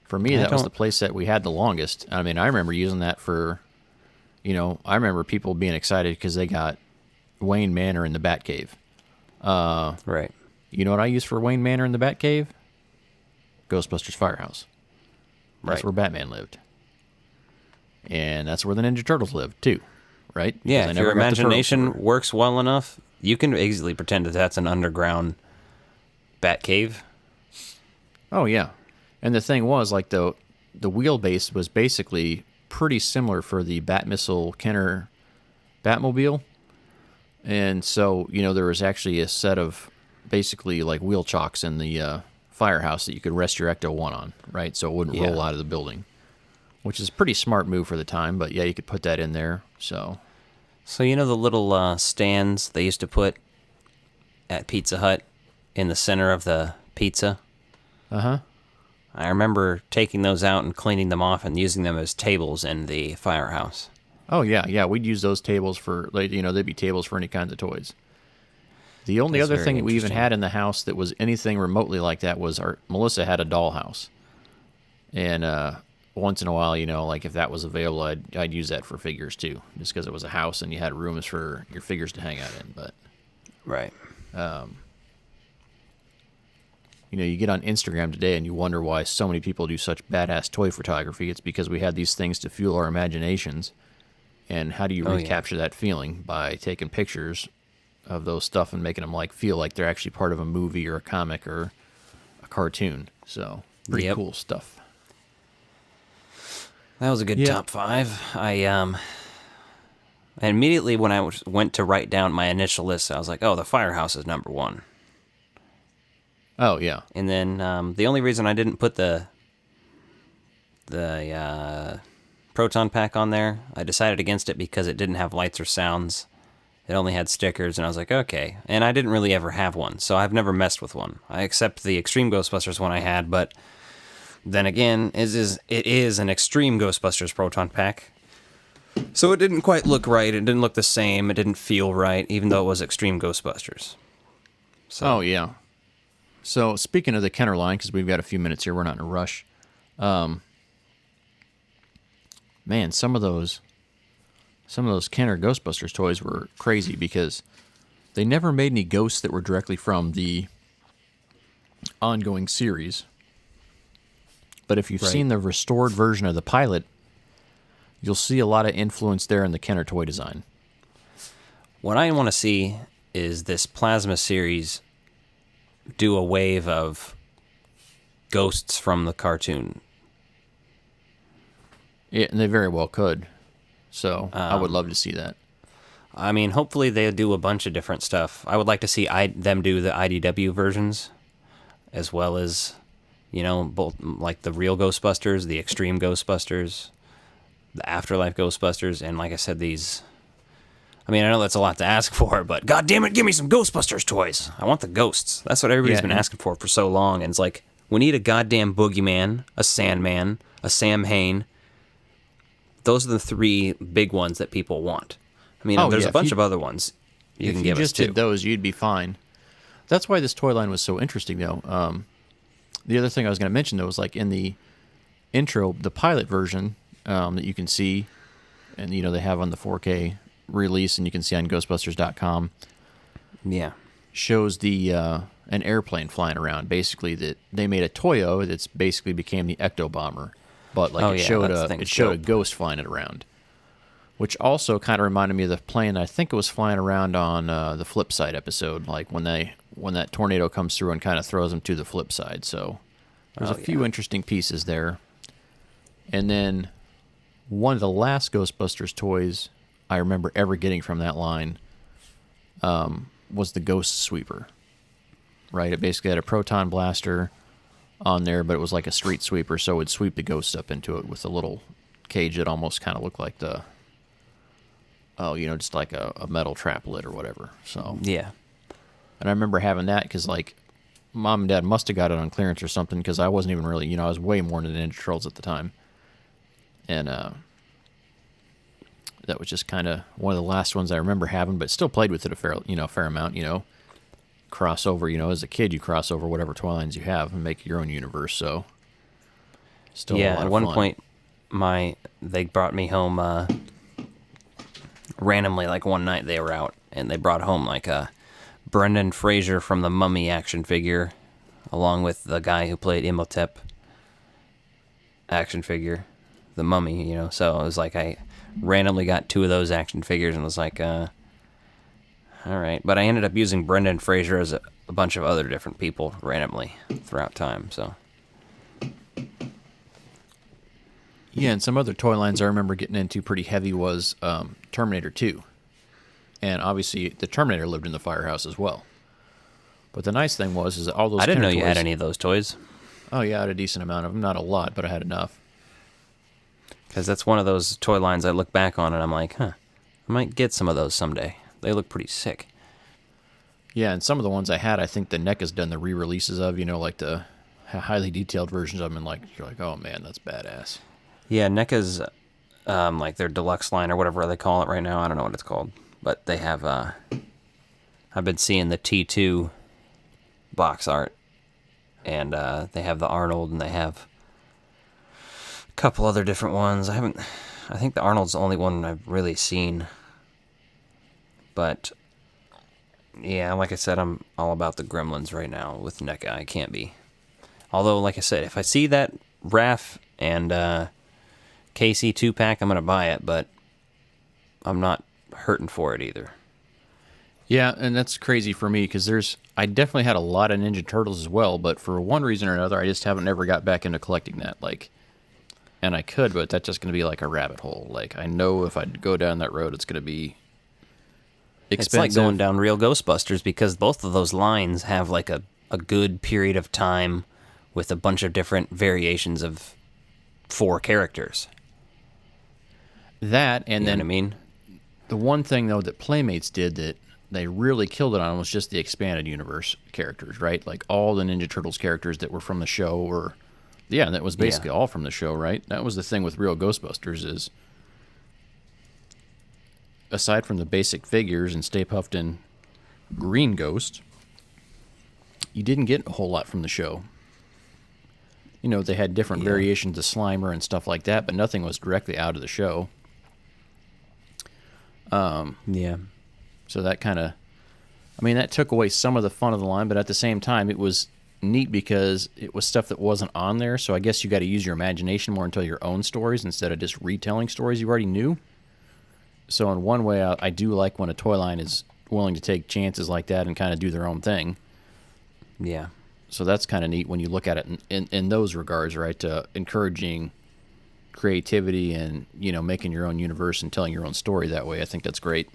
for me, that was the playset we had the longest. I mean, I remember using that for, I remember people being excited because they got Wayne Manor in the Batcave. Right. You know what I used for Wayne Manor in the Batcave? Ghostbusters Firehouse. That's where Batman lived. And that's where the Ninja Turtles lived, too. Right? Yeah, if your imagination works well enough, you can easily pretend that that's an underground Batcave. Oh, yeah. And the thing was, like, the wheelbase was basically pretty similar for the Batmissile Kenner Batmobile. And so, there was actually a set of basically like wheel chocks in the firehouse that you could rest your Ecto-1 on, right? So it wouldn't roll out of the building, which is a pretty smart move for the time. But yeah, you could put that in there. So the little stands they used to put at Pizza Hut in the center of the pizza? Uh-huh. I remember taking those out and cleaning them off and using them as tables in the firehouse. Oh, yeah. We'd use those tables for, like, they'd be tables for any kinds of toys. The only other thing that we even had in the house that was anything remotely like that was Melissa had a dollhouse. And once in a while, like if that was available, I'd use that for figures too, just because it was a house and you had rooms for your figures to hang out in. But right. You get on Instagram today and you wonder why so many people do such badass toy photography. It's because we had these things to fuel our imaginations. And how do you recapture that feeling? By taking pictures of those stuff and making them feel like they're actually part of a movie or a comic or a cartoon. So pretty cool stuff. That was a good top 5. I immediately when I went to write down my initial list, I was like, oh, the firehouse is number 1. Oh, yeah. And then the only reason I didn't put the proton pack on there, I decided against it because it didn't have lights or sounds. It only had stickers, and I was like, okay. And I didn't really ever have one, so I've never messed with one. I accept the Extreme Ghostbusters one I had, but then again, it is an Extreme Ghostbusters proton pack. So it didn't quite look right. It didn't look the same. It didn't feel right, even though it was Extreme Ghostbusters. So. Oh, yeah. So speaking of the Kenner line, because we've got a few minutes here, we're not in a rush. Man, some of those Kenner Ghostbusters toys were crazy because they never made any ghosts that were directly from the ongoing series. But if you've seen the restored version of the pilot, you'll see a lot of influence there in the Kenner toy design. What I want to see is this Plasma series do a wave of ghosts from the cartoon. Yeah, and they very well could. So I would love to see that. I mean, hopefully they'll do a bunch of different stuff. I would like to see them do the IDW versions, as well as, both like the real Ghostbusters, the Extreme Ghostbusters, the Afterlife Ghostbusters, and like I said, these. I mean, I know that's a lot to ask for, but God damn it, give me some Ghostbusters toys. I want the ghosts. That's what everybody's been asking for so long, and it's like, we need a goddamn Boogeyman, a Sandman, a Sam Hain. Those are the three big ones that people want. I mean, there's a bunch of other ones you can give us, too. If you just did those, you'd be fine. That's why this toy line was so interesting, though. The other thing I was going to mention, though, was like in the intro, the pilot version that you can see, and, they have on the 4K release, and you can see on Ghostbusters.com. Yeah. Shows an airplane flying around. Basically, that they made a Toyo that's basically became the Ecto Bomber. But it showed a ghost flying it around, which also kind of reminded me of the plane. I think it was flying around on the Flip Side episode, like when that tornado comes through and kind of throws them to the flip side. So there's a few interesting pieces there. And then one of the last Ghostbusters toys I remember ever getting from that line was the Ghost Sweeper. Right, it basically had a proton blaster on there, but it was like a street sweeper, so it would sweep the ghost up into it with a little cage that almost kind of looked like just like a metal trap lid or whatever. So yeah, and I remember having that because like Mom and Dad must have got it on clearance or something because I wasn't even really, I was way more into Ninja Turtles at the time, and that was just kind of one of the last ones I remember having, but still played with it a fair amount, crossover, as a kid you cross over whatever toy lines you have and make your own universe, so still a lot at of one fun. point they brought me home randomly, like one night they were out and they brought home like a Brendan Fraser from the Mummy action figure along with the guy who played Imhotep action figure, the Mummy, so it was like I randomly got two of those action figures and was like all right, but I ended up using Brendan Fraser as a bunch of other different people randomly throughout time, so. Yeah, and some other toy lines I remember getting into pretty heavy was Terminator 2. And obviously, the Terminator lived in the firehouse as well. But the nice thing was all those I didn't know Kenner you toys, had any of those toys. Oh, yeah, I had a decent amount of them. Not a lot, but I had enough. Because that's one of those toy lines I look back on and I'm like, I might get some of those someday. They look pretty sick. Yeah, and some of the ones I had, I think the NECA's done the re-releases of, like the highly detailed versions of them, and you're like, oh man, that's badass. Yeah, NECA's like their deluxe line or whatever they call it right now. I don't know what it's called, but they have. I've been seeing the T2 box art, and they have the Arnold, and they have a couple other different ones. I think the Arnold's the only one I've really seen. But, yeah, like I said, I'm all about the Gremlins right now with NECA. I can't be. Although, like I said, if I see that RAF and KC 2-pack, I'm going to buy it, but I'm not hurting for it either. Yeah, and that's crazy for me because I definitely had a lot of Ninja Turtles as well, but for one reason or another, I just haven't ever got back into collecting that. And I could, but that's just going to be like a rabbit hole. I know if I go down that road, it's going to be expensive. It's like going down Real Ghostbusters because both of those lines have like a a good period of time with a bunch of different variations of 4 characters. That, and You know then what I mean? the one thing, though, that Playmates did that they really killed it on was just the expanded universe characters, right? Like all the Ninja Turtles characters that were from the show were... Yeah, that was basically all from the show, right? That was the thing with real Ghostbusters is... Aside from the basic figures and Stay Puft and Green Ghost, you didn't get a whole lot from the show. You know, they had different variations of Slimer and stuff like that, but nothing was directly out of the show. Yeah. So that kind of... I mean, that took away some of the fun of the line, but at the same time, it was neat because it was stuff that wasn't on there, so I guess you got to use your imagination more and tell your own stories instead of just retelling stories you already knew. So in one way, I do like when a toy line is willing to take chances like that and kind of do their own thing. Yeah. So that's kind of neat when you look at it in those regards, right? Encouraging creativity and, you know, making your own universe and telling your own story that way. I think that's great.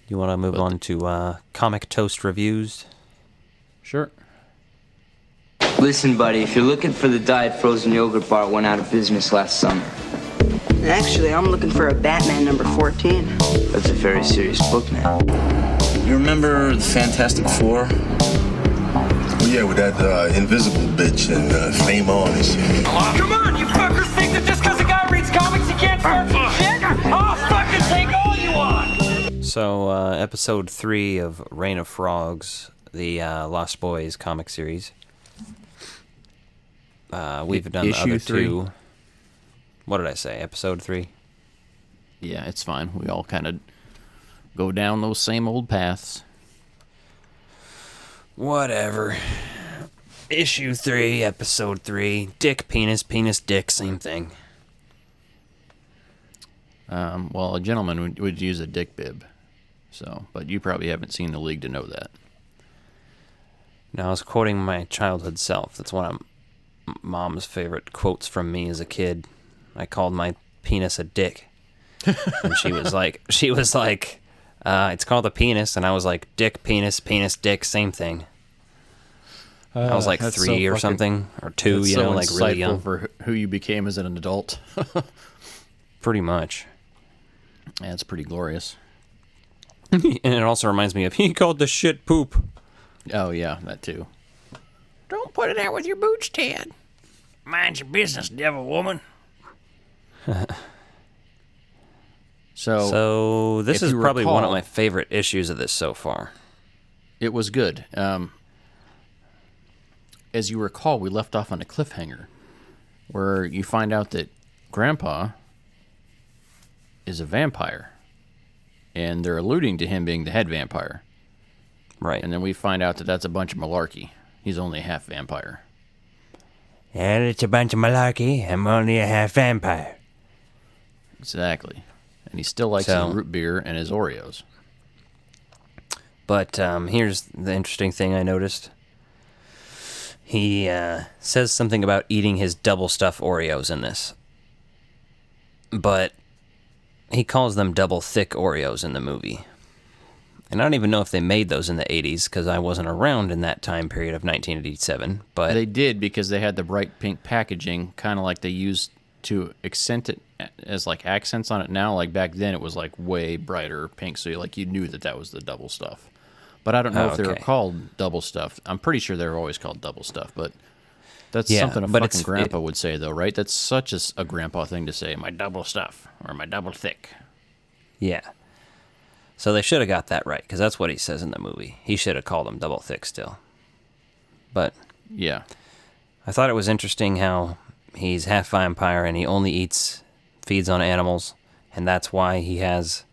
You want to move on to Comic Toast reviews? Sure. Listen, buddy, if you're looking for the diet frozen yogurt bar, it went out of business last summer. Actually, I'm looking for a Batman number 14. That's a very serious book, man. You remember the Fantastic Four? Oh, yeah, with that invisible bitch and Flame On and shit. Come on, you fuckers think that just because a guy reads comics he can't start some shit? I'll fucking take all you want! So, episode 3 of Reign of Frogs, the Lost Boys comic series. We've done the other 2. What did I say? Episode 3? Yeah, it's fine. We all kind of go down those same old paths. Whatever. Issue 3, episode 3. Dick, penis, penis, dick, same thing. Well, a gentleman would use a dick bib. So, but you probably haven't seen the League to know that. Now, I was quoting my childhood self. That's one of Mom's favorite quotes from me as a kid. I called my penis a dick. And she was like, it's called a penis. And I was like, dick, penis, penis, dick, same thing. I was like 3 or something, or 2, you know, like really young. For who you became as an adult. Pretty much. Yeah, it's pretty glorious. And it also reminds me of, he called the shit poop. Oh, yeah, that too. Don't put it out with your boots, Ted. Mind your business, devil woman. So this is probably one of my favorite issues of this so far. It was good. As you recall, we left off on a cliffhanger where you find out that Grandpa is a vampire. And they're alluding to him being the head vampire. Right. And then we find out that that's a bunch of malarkey. He's only a half vampire. And it's a bunch of malarkey. I'm only a half vampire. Exactly. And he still likes his root beer and his Oreos. But here's the interesting thing I noticed. He says something about eating his double stuffed Oreos in this. But he calls them double thick Oreos in the movie. And I don't even know if they made those in the 80s, because I wasn't around in that time period of 1987. But they did, because they had the bright pink packaging, kind of like they used to accent it as like accents on it now. Like back then, it was like way brighter pink, so you knew that was the double stuff. But I don't know if they were called double stuff. I'm pretty sure they were always called double stuff, but that's something a fucking grandpa would say, though, right? That's such a grandpa thing to say, my double stuff, or my double thick. Yeah. So they should have got that right, because that's what he says in the movie. He should have called them double thick still. But yeah, I thought it was interesting how he's half vampire and he only feeds on animals, and that's why he has,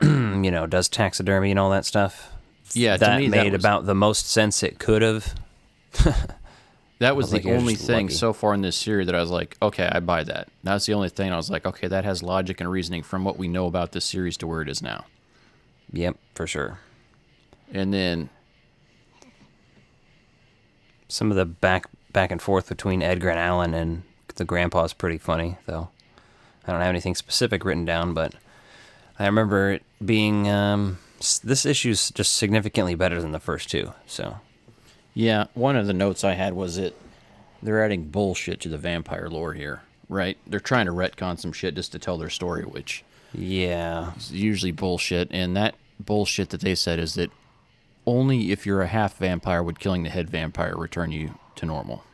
does taxidermy and all that stuff. Yeah, that to me, made about the most sense it could have. That was the only thing so far in this series that I was like, okay, I buy that. That's the only thing I was like, okay, that has logic and reasoning from what we know about this series to where it is now. Yep, for sure. And then some of the back and forth between Edgar and Alan and the grandpa is pretty funny, though. I don't have anything specific written down, but I remember it being This issue's just significantly better than the first two. So, yeah, one of the notes I had was that they're adding bullshit to the vampire lore here, right? They're trying to retcon some shit just to tell their story, which is usually bullshit. And that bullshit that they said is that only if you're a half vampire would killing the head vampire return you to normal.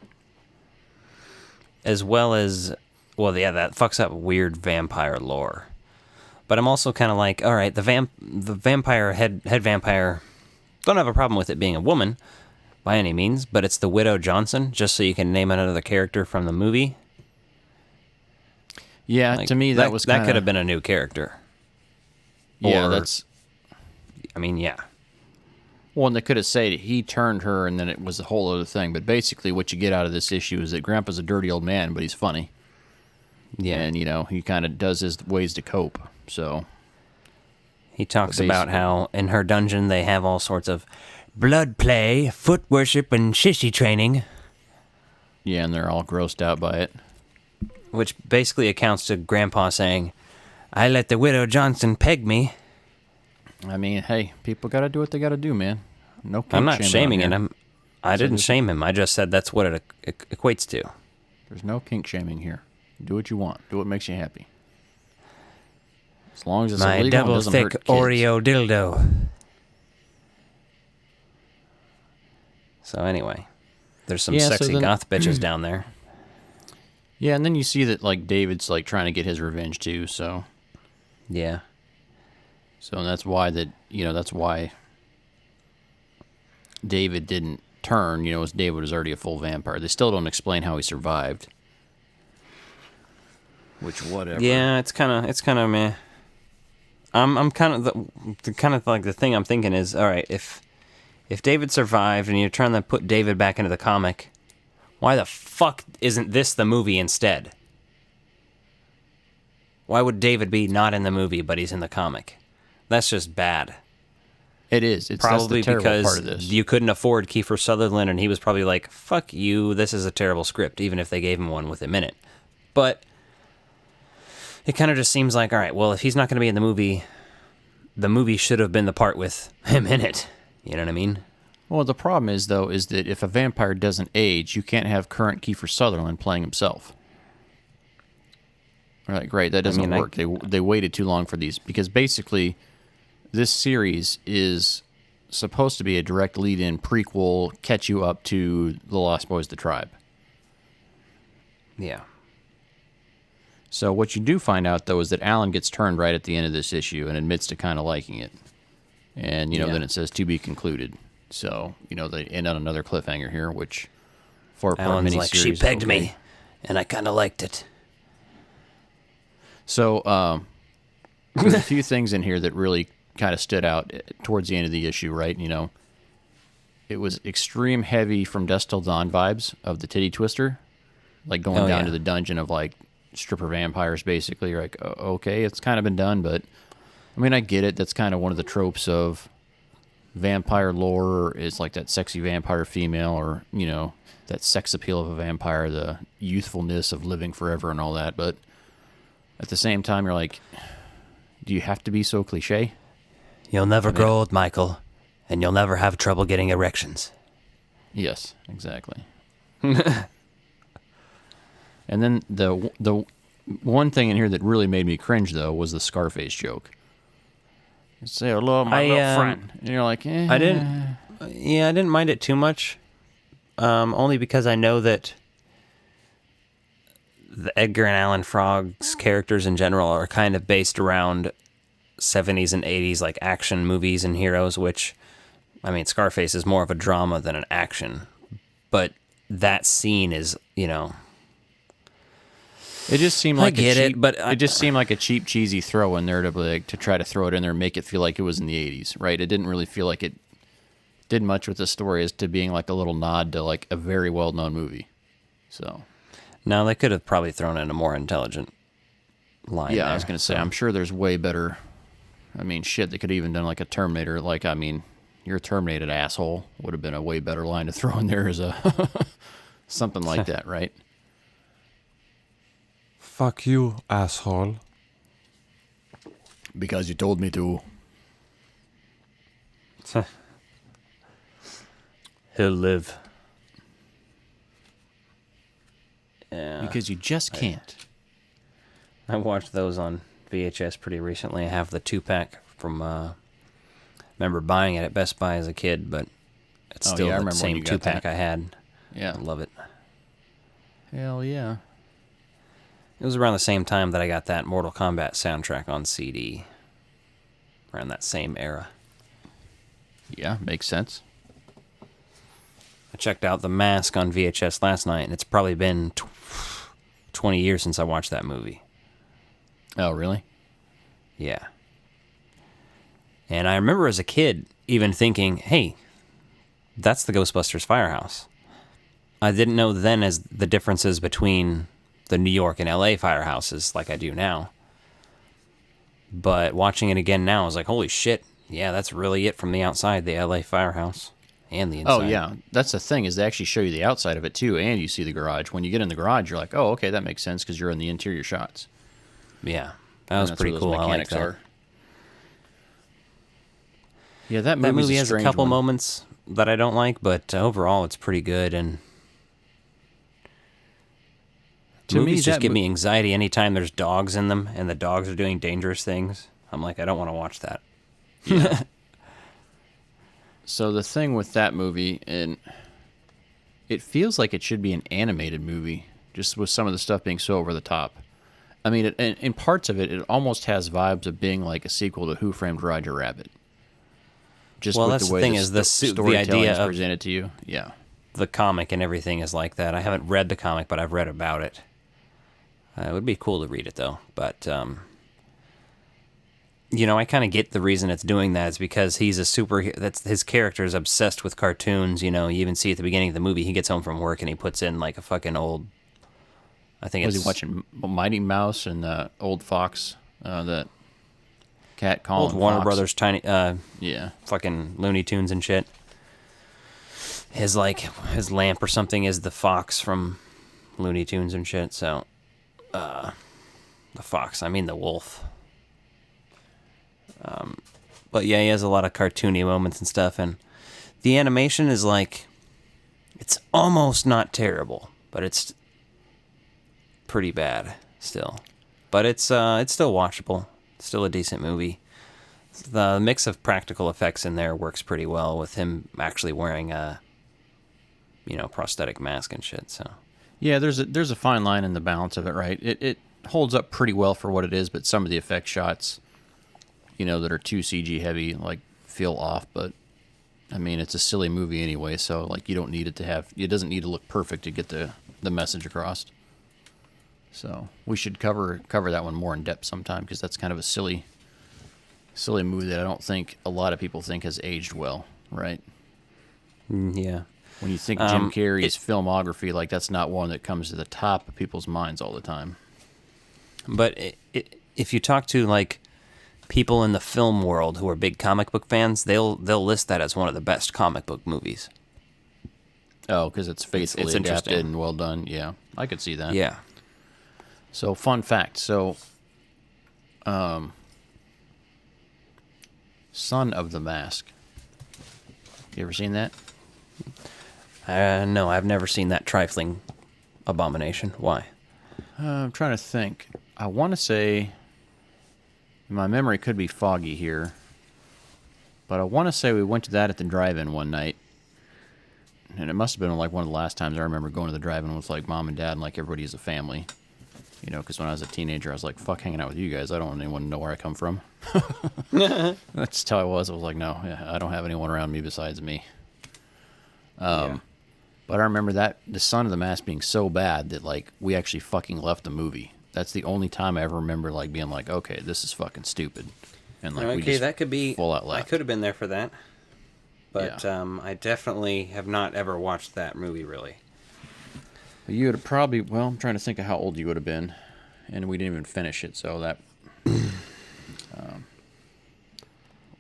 As well as, well, yeah, that fucks up weird vampire lore. But I'm also kind of like, all right, the vampire head vampire, don't have a problem with it being a woman by any means, but it's the Widow Johnson, just so you can name another character from the movie. Yeah, like, to me that was that could have been a new character. Yeah, or, that's. I mean, yeah. Well, and they could have said he turned her, and then it was a whole other thing. But basically, what you get out of this issue is that Grandpa's a dirty old man, but he's funny. Yeah, and he kind of does his ways to cope. So he talks about how in her dungeon they have all sorts of blood play, foot worship, and shishty training. Yeah, and they're all grossed out by it. Which basically accounts to Grandpa saying, "I let the Widow Johnson peg me." I mean, hey, people got to do what they got to do, man. No, I'm not shaming it. I didn't shame him. I just said that's what it equates to. There's no kink shaming here. Do what you want. Do what makes you happy. As long as it's my illegal, double doesn't thick hurt kids. Oreo dildo. So anyway, there's some sexy goth bitches down there. Yeah, and then you see that like David's like trying to get his revenge too. So yeah. So that's why that's why David didn't turn. As David was already a full vampire. They still don't explain how he survived. Which whatever. Yeah, it's kind of meh. I'm kind of the thing I'm thinking is, all right, if David survived and you're trying to put David back into the comic, why the fuck isn't this the movie instead? Why would David be not in the movie but he's in the comic? That's just bad. It is. It's probably that's the because part of this. You couldn't afford Kiefer Sutherland and he was probably like, fuck you, this is a terrible script, even if they gave him one with him in it. But it kind of just seems like, all right, well, if he's not going to be in the movie should have been the part with him in it. You know what I mean? Well, the problem is, though, is that if a vampire doesn't age, you can't have current Kiefer Sutherland playing himself. All right, great. That doesn't work. They waited too long for these because basically this series is supposed to be a direct lead-in prequel, catch you up to The Lost Boys, The Tribe. Yeah. So what you do find out, though, is that Alan gets turned right at the end of this issue and admits to kind of liking it. And, then it says to be concluded. So, they end on another cliffhanger here, which for a part Alan's miniseries. like, she pegged me, and I kind of liked it. So, there's a few things in here that really kind of stood out towards the end of the issue, right? It was extreme heavy From Dusk Till Dawn vibes of the Titty Twister. Like going down to the dungeon of, like, stripper vampires, basically. You're like, okay, it's kind of been done, but I mean, I get it. That's kind of one of the tropes of vampire lore is like that sexy vampire female, or that sex appeal of a vampire, the youthfulness of living forever and all that. But at the same time, you're like, do you have to be so cliche? You'll never grow old, Michael, and you'll never have trouble getting erections. Yes, exactly. And then the one thing in here that really made me cringe, though, was the Scarface joke. You say hello, my little friend. And you're like, I didn't mind it too much. Only because I know that the Edgar and Allan Frog's characters in general are kind of based around 70s and 80s like action movies and heroes, which, I mean, Scarface is more of a drama than an action. But that scene is, it just seemed like it just seemed like a cheap, cheesy throw in there to try to throw it in there and make it feel like it was in the 80s, right? It didn't really feel like it did much with the story as to being like a little nod to like a very well-known movie. So, no, they could have probably thrown in a more intelligent line. Yeah, I was gonna say, I'm sure there's way better. I mean, shit, they could have even done like a Terminator. Like, I mean, you're terminated, asshole. Would have been a way better line to throw in there as a something like that, right? Fuck you, asshole. Because you told me to. He'll live. Yeah. Because you just can't. I watched those on VHS pretty recently. I have the 2-pack from, remember buying it at Best Buy as a kid, but it's still the same 2-pack I had. Yeah. I love it. Hell yeah. It was around the same time that I got that Mortal Kombat soundtrack on CD. Around that same era. Yeah, makes sense. I checked out The Mask on VHS last night, and it's probably been 20 years since I watched that movie. Oh, really? Yeah. And I remember as a kid even thinking, hey, that's the Ghostbusters firehouse. I didn't know then as the differences between the New York and LA firehouses like I do now. But watching it again now, I was like, holy shit, yeah, that's really it from the outside, the LA firehouse and the inside. Oh, yeah. That's the thing, is they actually show you the outside of it, too, and you see the garage. When you get in the garage, you're like, oh, okay, that makes sense, because you're in the interior shots. Yeah, that was pretty cool. I like that. Are. Yeah, that movie has a couple moments that I don't like, but overall it's pretty good. And movies just give me anxiety anytime there's dogs in them and the dogs are doing dangerous things. I'm like, I don't want to watch that. Yeah. So the thing with that movie, and it feels like it should be an animated movie, just with some of the stuff being so over the top. I mean, in parts of it, it almost has vibes of being like a sequel to Who Framed Roger Rabbit. Just well, with that's the way the thing is the idea of presented to you. Yeah, the comic and everything is like that. I haven't read the comic, but I've read about it. It would be cool to read it though. But you know, I kind of get the reason it's doing that is because he's a that's his character is obsessed with cartoons. You know, you even see at the beginning of the movie, he gets home from work and he puts in like a fucking old. I think was he watching Mighty Mouse and Old Fox? That cat calling old Warner Fox. Brothers tiny yeah, fucking Looney Tunes and shit. His lamp or something is the fox from Looney Tunes and shit. So, the fox. I mean the wolf. But yeah, he has a lot of cartoony moments and stuff, and the animation is like, it's almost not terrible, but it's pretty bad still. But it's still watchable. It's still a decent movie. The mix of practical effects in there works pretty well with him actually wearing a, prosthetic mask and shit. So yeah, there's a fine line in the balance of it, right? It holds up pretty well for what it is, but some of the effect shots, that are too CG heavy, like, feel off. But I mean, it's a silly movie anyway, so like you don't need it to have. It doesn't need to look perfect to get the message across. So we should cover that one more in depth sometime, because that's kind of a silly movie that I don't think a lot of people think has aged well, right? Yeah. When you think Jim Carrey's filmography, like, that's not one that comes to the top of people's minds all the time. But if you talk to like people in the film world who are big comic book fans, they'll list that as one of the best comic book movies. Oh, because it's faithfully adapted and well done. Yeah, I could see that. Yeah. So, fun fact. So, Son of the Mask. You ever seen that? No, I've never seen that trifling abomination. Why? I'm trying to think. I want to say, my memory could be foggy here, but I want to say we went to that at the drive-in one night, and it must have been like one of the last times I remember going to the drive-in with like mom and dad and like everybody as a family. Because when I was a teenager, I was like, fuck hanging out with you guys. I don't want anyone to know where I come from. That's how I was. I was like, no, I don't have anyone around me besides me. But I remember that the Son of the Mask being so bad that like we actually fucking left the movie. That's the only time I ever remember like being like, okay, this is fucking stupid. And like we just that could be full out left. I could have been there for that. But I definitely have not ever watched that movie really. You would have probably, well, I'm trying to think of how old you would have been, and we didn't even finish it, so that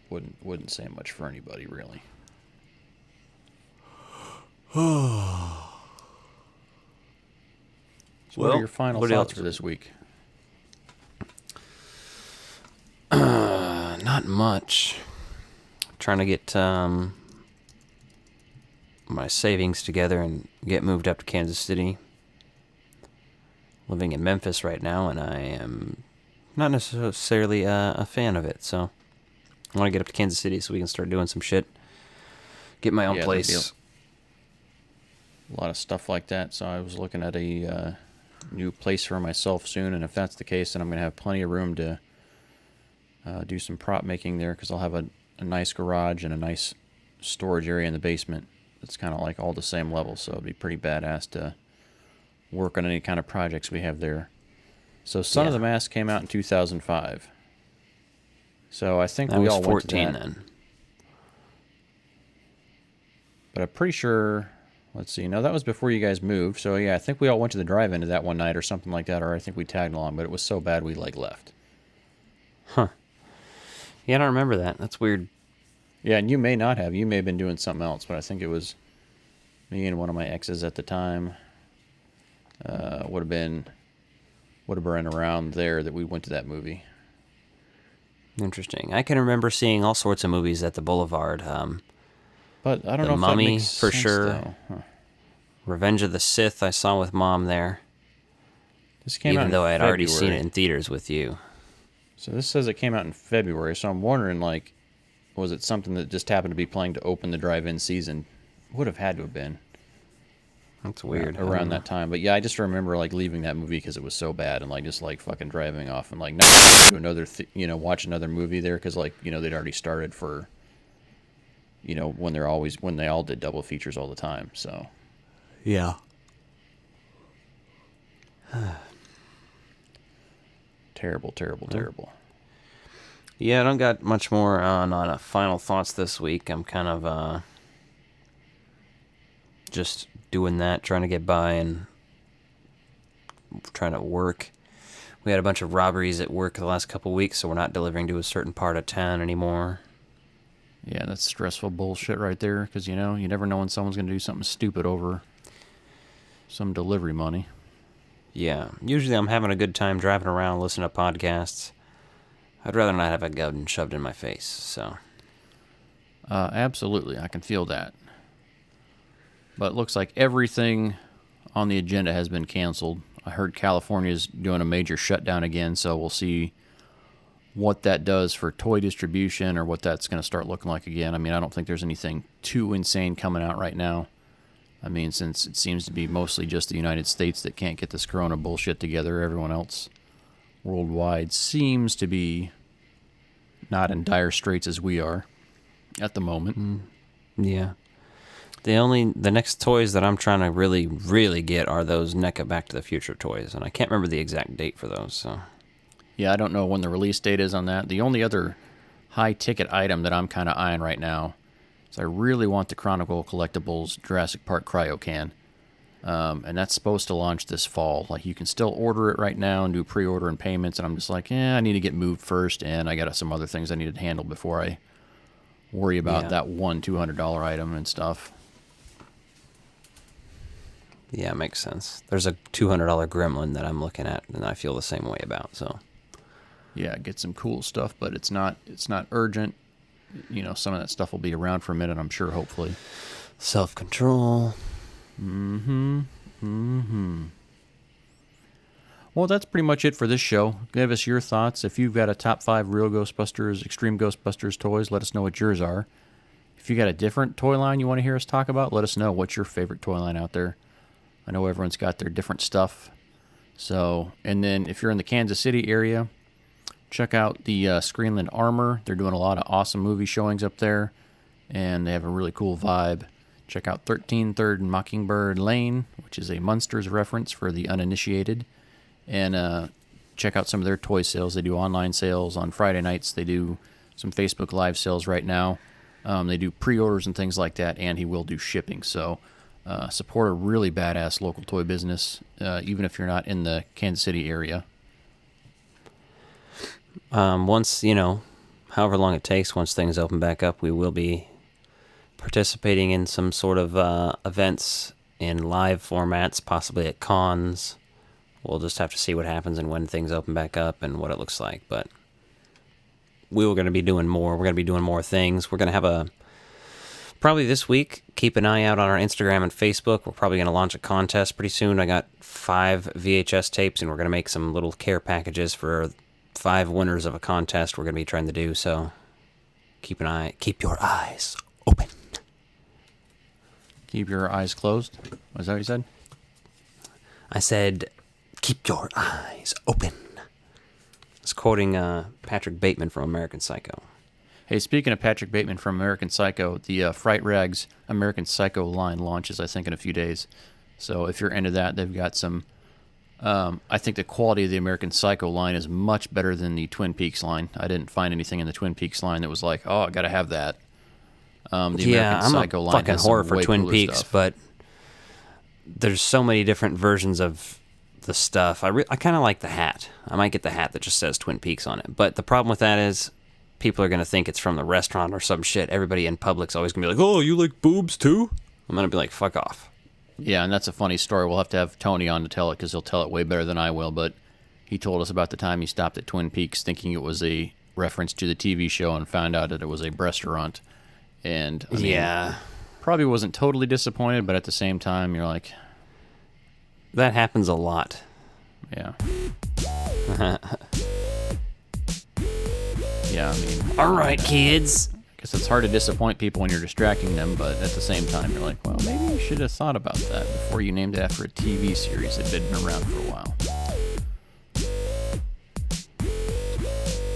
wouldn't say much for anybody, really. So what are your final thoughts for this week? Not much. trying to get my savings together and get moved up to Kansas City. Living in Memphis right now, and I am not necessarily a fan of it, so I want to get up to Kansas City so we can start doing some shit. Get my own place. A lot of stuff like that, so I was looking at a new place for myself soon, and if that's the case, then I'm going to have plenty of room to do some prop making there, because I'll have a nice garage and a nice storage area in the basement. It's kind of like all the same level, so it'd be pretty badass to work on any kind of projects we have there. So Son of the Mask came out in 2005. So I think we all went to that. I was 14 then. But I'm pretty sure, let's see, no, that was before you guys moved. So yeah, I think we all went to the drive-in to that one night or something like that, or I think we tagged along, but it was so bad we left. Huh. Yeah, I don't remember that. That's weird. Yeah, and you may not have. You may have been doing something else, but I think it was me and one of my exes at the time. Would have been around there that we went to that movie. Interesting. I can remember seeing all sorts of movies at the Boulevard. But I don't know if Mummy, that makes for sense, sure. though. Huh. Revenge of the Sith I saw with Mom there. This came out even though I had already seen February. it in theaters with you. So this says it came out in February, so I'm wondering, like, was it something that just happened to be playing to open the drive-in season? Would have had to have been. That's weird. Around that time. But yeah, I just remember, like, leaving that movie because it was so bad, and, like, just, like, fucking driving off and, like, not to another, watch another movie there because, like, they'd already started for, when they all did double features all the time, so. Yeah. Terrible. Yeah, I don't got much more on final thoughts this week. I'm kind of just doing that, trying to get by and trying to work. We had a bunch of robberies at work the last couple weeks, so we're not delivering to a certain part of town anymore. Yeah, that's stressful bullshit right there, because, you never know when someone's going to do something stupid over some delivery money. Yeah, usually I'm having a good time driving around, listening to podcasts. I'd rather not have a gun shoved in my face, so. Absolutely, I can feel that. But it looks like everything on the agenda has been canceled. I heard California's doing a major shutdown again, so we'll see what that does for toy distribution or what that's going to start looking like again. I mean, I don't think there's anything too insane coming out right now. I mean, since it seems to be mostly just the United States that can't get this corona bullshit together, everyone else worldwide seems to be not in dire straits as we are at the moment. Yeah. The next toys that I'm trying to really, really get are those NECA Back to the Future toys, and I can't remember the exact date for those, so. Yeah, I don't know when the release date is on that. The only other high-ticket item that I'm kind of eyeing right now is I really want the Chronicle Collectibles Jurassic Park Cryo Can. And that's supposed to launch this fall. Like, you can still order it right now and do pre-order and payments, and I'm just like, I need to get moved first, and I got some other things I need to handle before I worry about that one $200 item and stuff. Yeah, it makes sense. There's a $200 Gremlin that I'm looking at, and I feel the same way about, so. Yeah, get some cool stuff, but it's not urgent. Some of that stuff will be around for a minute, I'm sure, hopefully. Self-control. Well, that's pretty much it for this show. Give us your thoughts. If you've got a top 5 real Ghostbusters, Extreme Ghostbusters toys, let us know what yours are. If you got a different toy line you want to hear us talk about, let us know. What's your favorite toy line out there? I know everyone's got their different stuff. So, and then if you're in the Kansas City area, check out the Screenland Armor. They're doing a lot of awesome movie showings up there, and they have a really cool vibe. Check out 13 3rd and Mockingbird Lane, which is a Munsters reference for the uninitiated. And check out some of their toy sales. They do online sales on Friday nights. They do some Facebook Live sales right now. They do pre-orders and things like that, and he will do shipping. So support a really badass local toy business, even if you're not in the Kansas City area. Once, however long it takes, once things open back up, we will be participating in some sort of events in live formats, possibly at cons. We'll just have to see what happens and when things open back up and what it looks like. But we were going to be doing more. We're going to be doing more things. We're going to have probably this week, keep an eye out on our Instagram and Facebook. We're probably going to launch a contest pretty soon. I got 5 VHS tapes, and we're going to make some little care packages for 5 winners of a contest we're going to be trying to do. So keep your eyes open. Keep your eyes closed? Was that what you said? I said, keep your eyes open. I was quoting Patrick Bateman from American Psycho. Hey, speaking of Patrick Bateman from American Psycho, the Fright Rags American Psycho line launches, I think, in a few days. So if you're into that, they've got some... I think the quality of the American Psycho line is much better than the Twin Peaks line. I didn't find anything in the Twin Peaks line that was like, oh, I gotta have that. The American Psycho line fucking has some whore for way Twin cooler Peaks, stuff. but there's so many different versions of the stuff. I kind of like the hat. I might get the hat that just says Twin Peaks on it. But the problem with that is people are going to think it's from the restaurant or some shit. Everybody in public's always going to be like, oh, you like boobs too? I'm going to be like, fuck off. Yeah, and that's a funny story. We'll have to have Tony on to tell it because he'll tell it way better than I will. But he told us about the time he stopped at Twin Peaks thinking it was a reference to the TV show and found out that it was a restaurant. And I mean, probably wasn't totally disappointed, but at the same time, you're like... That happens a lot. Yeah. Yeah, I mean... All right, kids. I guess it's hard to disappoint people when you're distracting them, but at the same time, you're like, well, maybe you should have thought about that before you named it after a TV series that had been around for a while.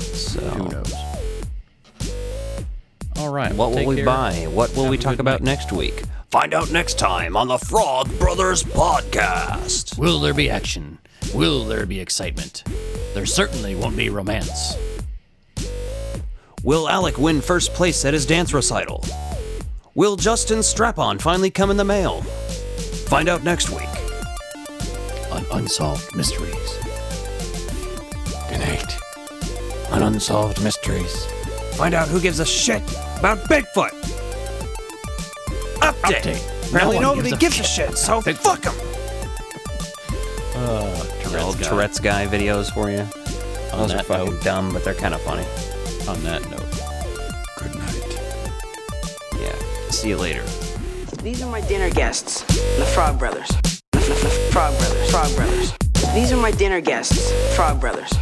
So... Who knows? All right. What will we buy? What will we talk about night. next week? Find out next time on the Frog Brothers Podcast. Will there be action? Will there be excitement? There certainly won't be romance. Will Alec win first place at his dance recital? Will Justin's strap-on finally come in the mail? Find out next week On Unsolved Mysteries. Good night. On Unsolved Mysteries. Find out who gives a shit about Bigfoot. Update. Apparently nobody gives a shit, so fuck them. Tourette's guy videos for you. Those are fucking dumb, but they're kind of funny. On that note, good night. Yeah. See you later. These are my dinner guests, the Frog Brothers. Frog Brothers. Frog Brothers. These are my dinner guests, Frog Brothers.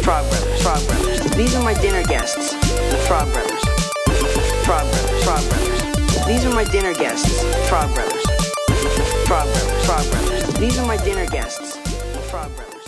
Frog Brothers. Frog Brothers. These are my dinner guests, the Frog Brothers. Frog Brothers. Frog Brothers. These are my dinner guests, Frog Brothers. Frog Brothers. Frog Brothers. These are my dinner guests, the Frog Brothers.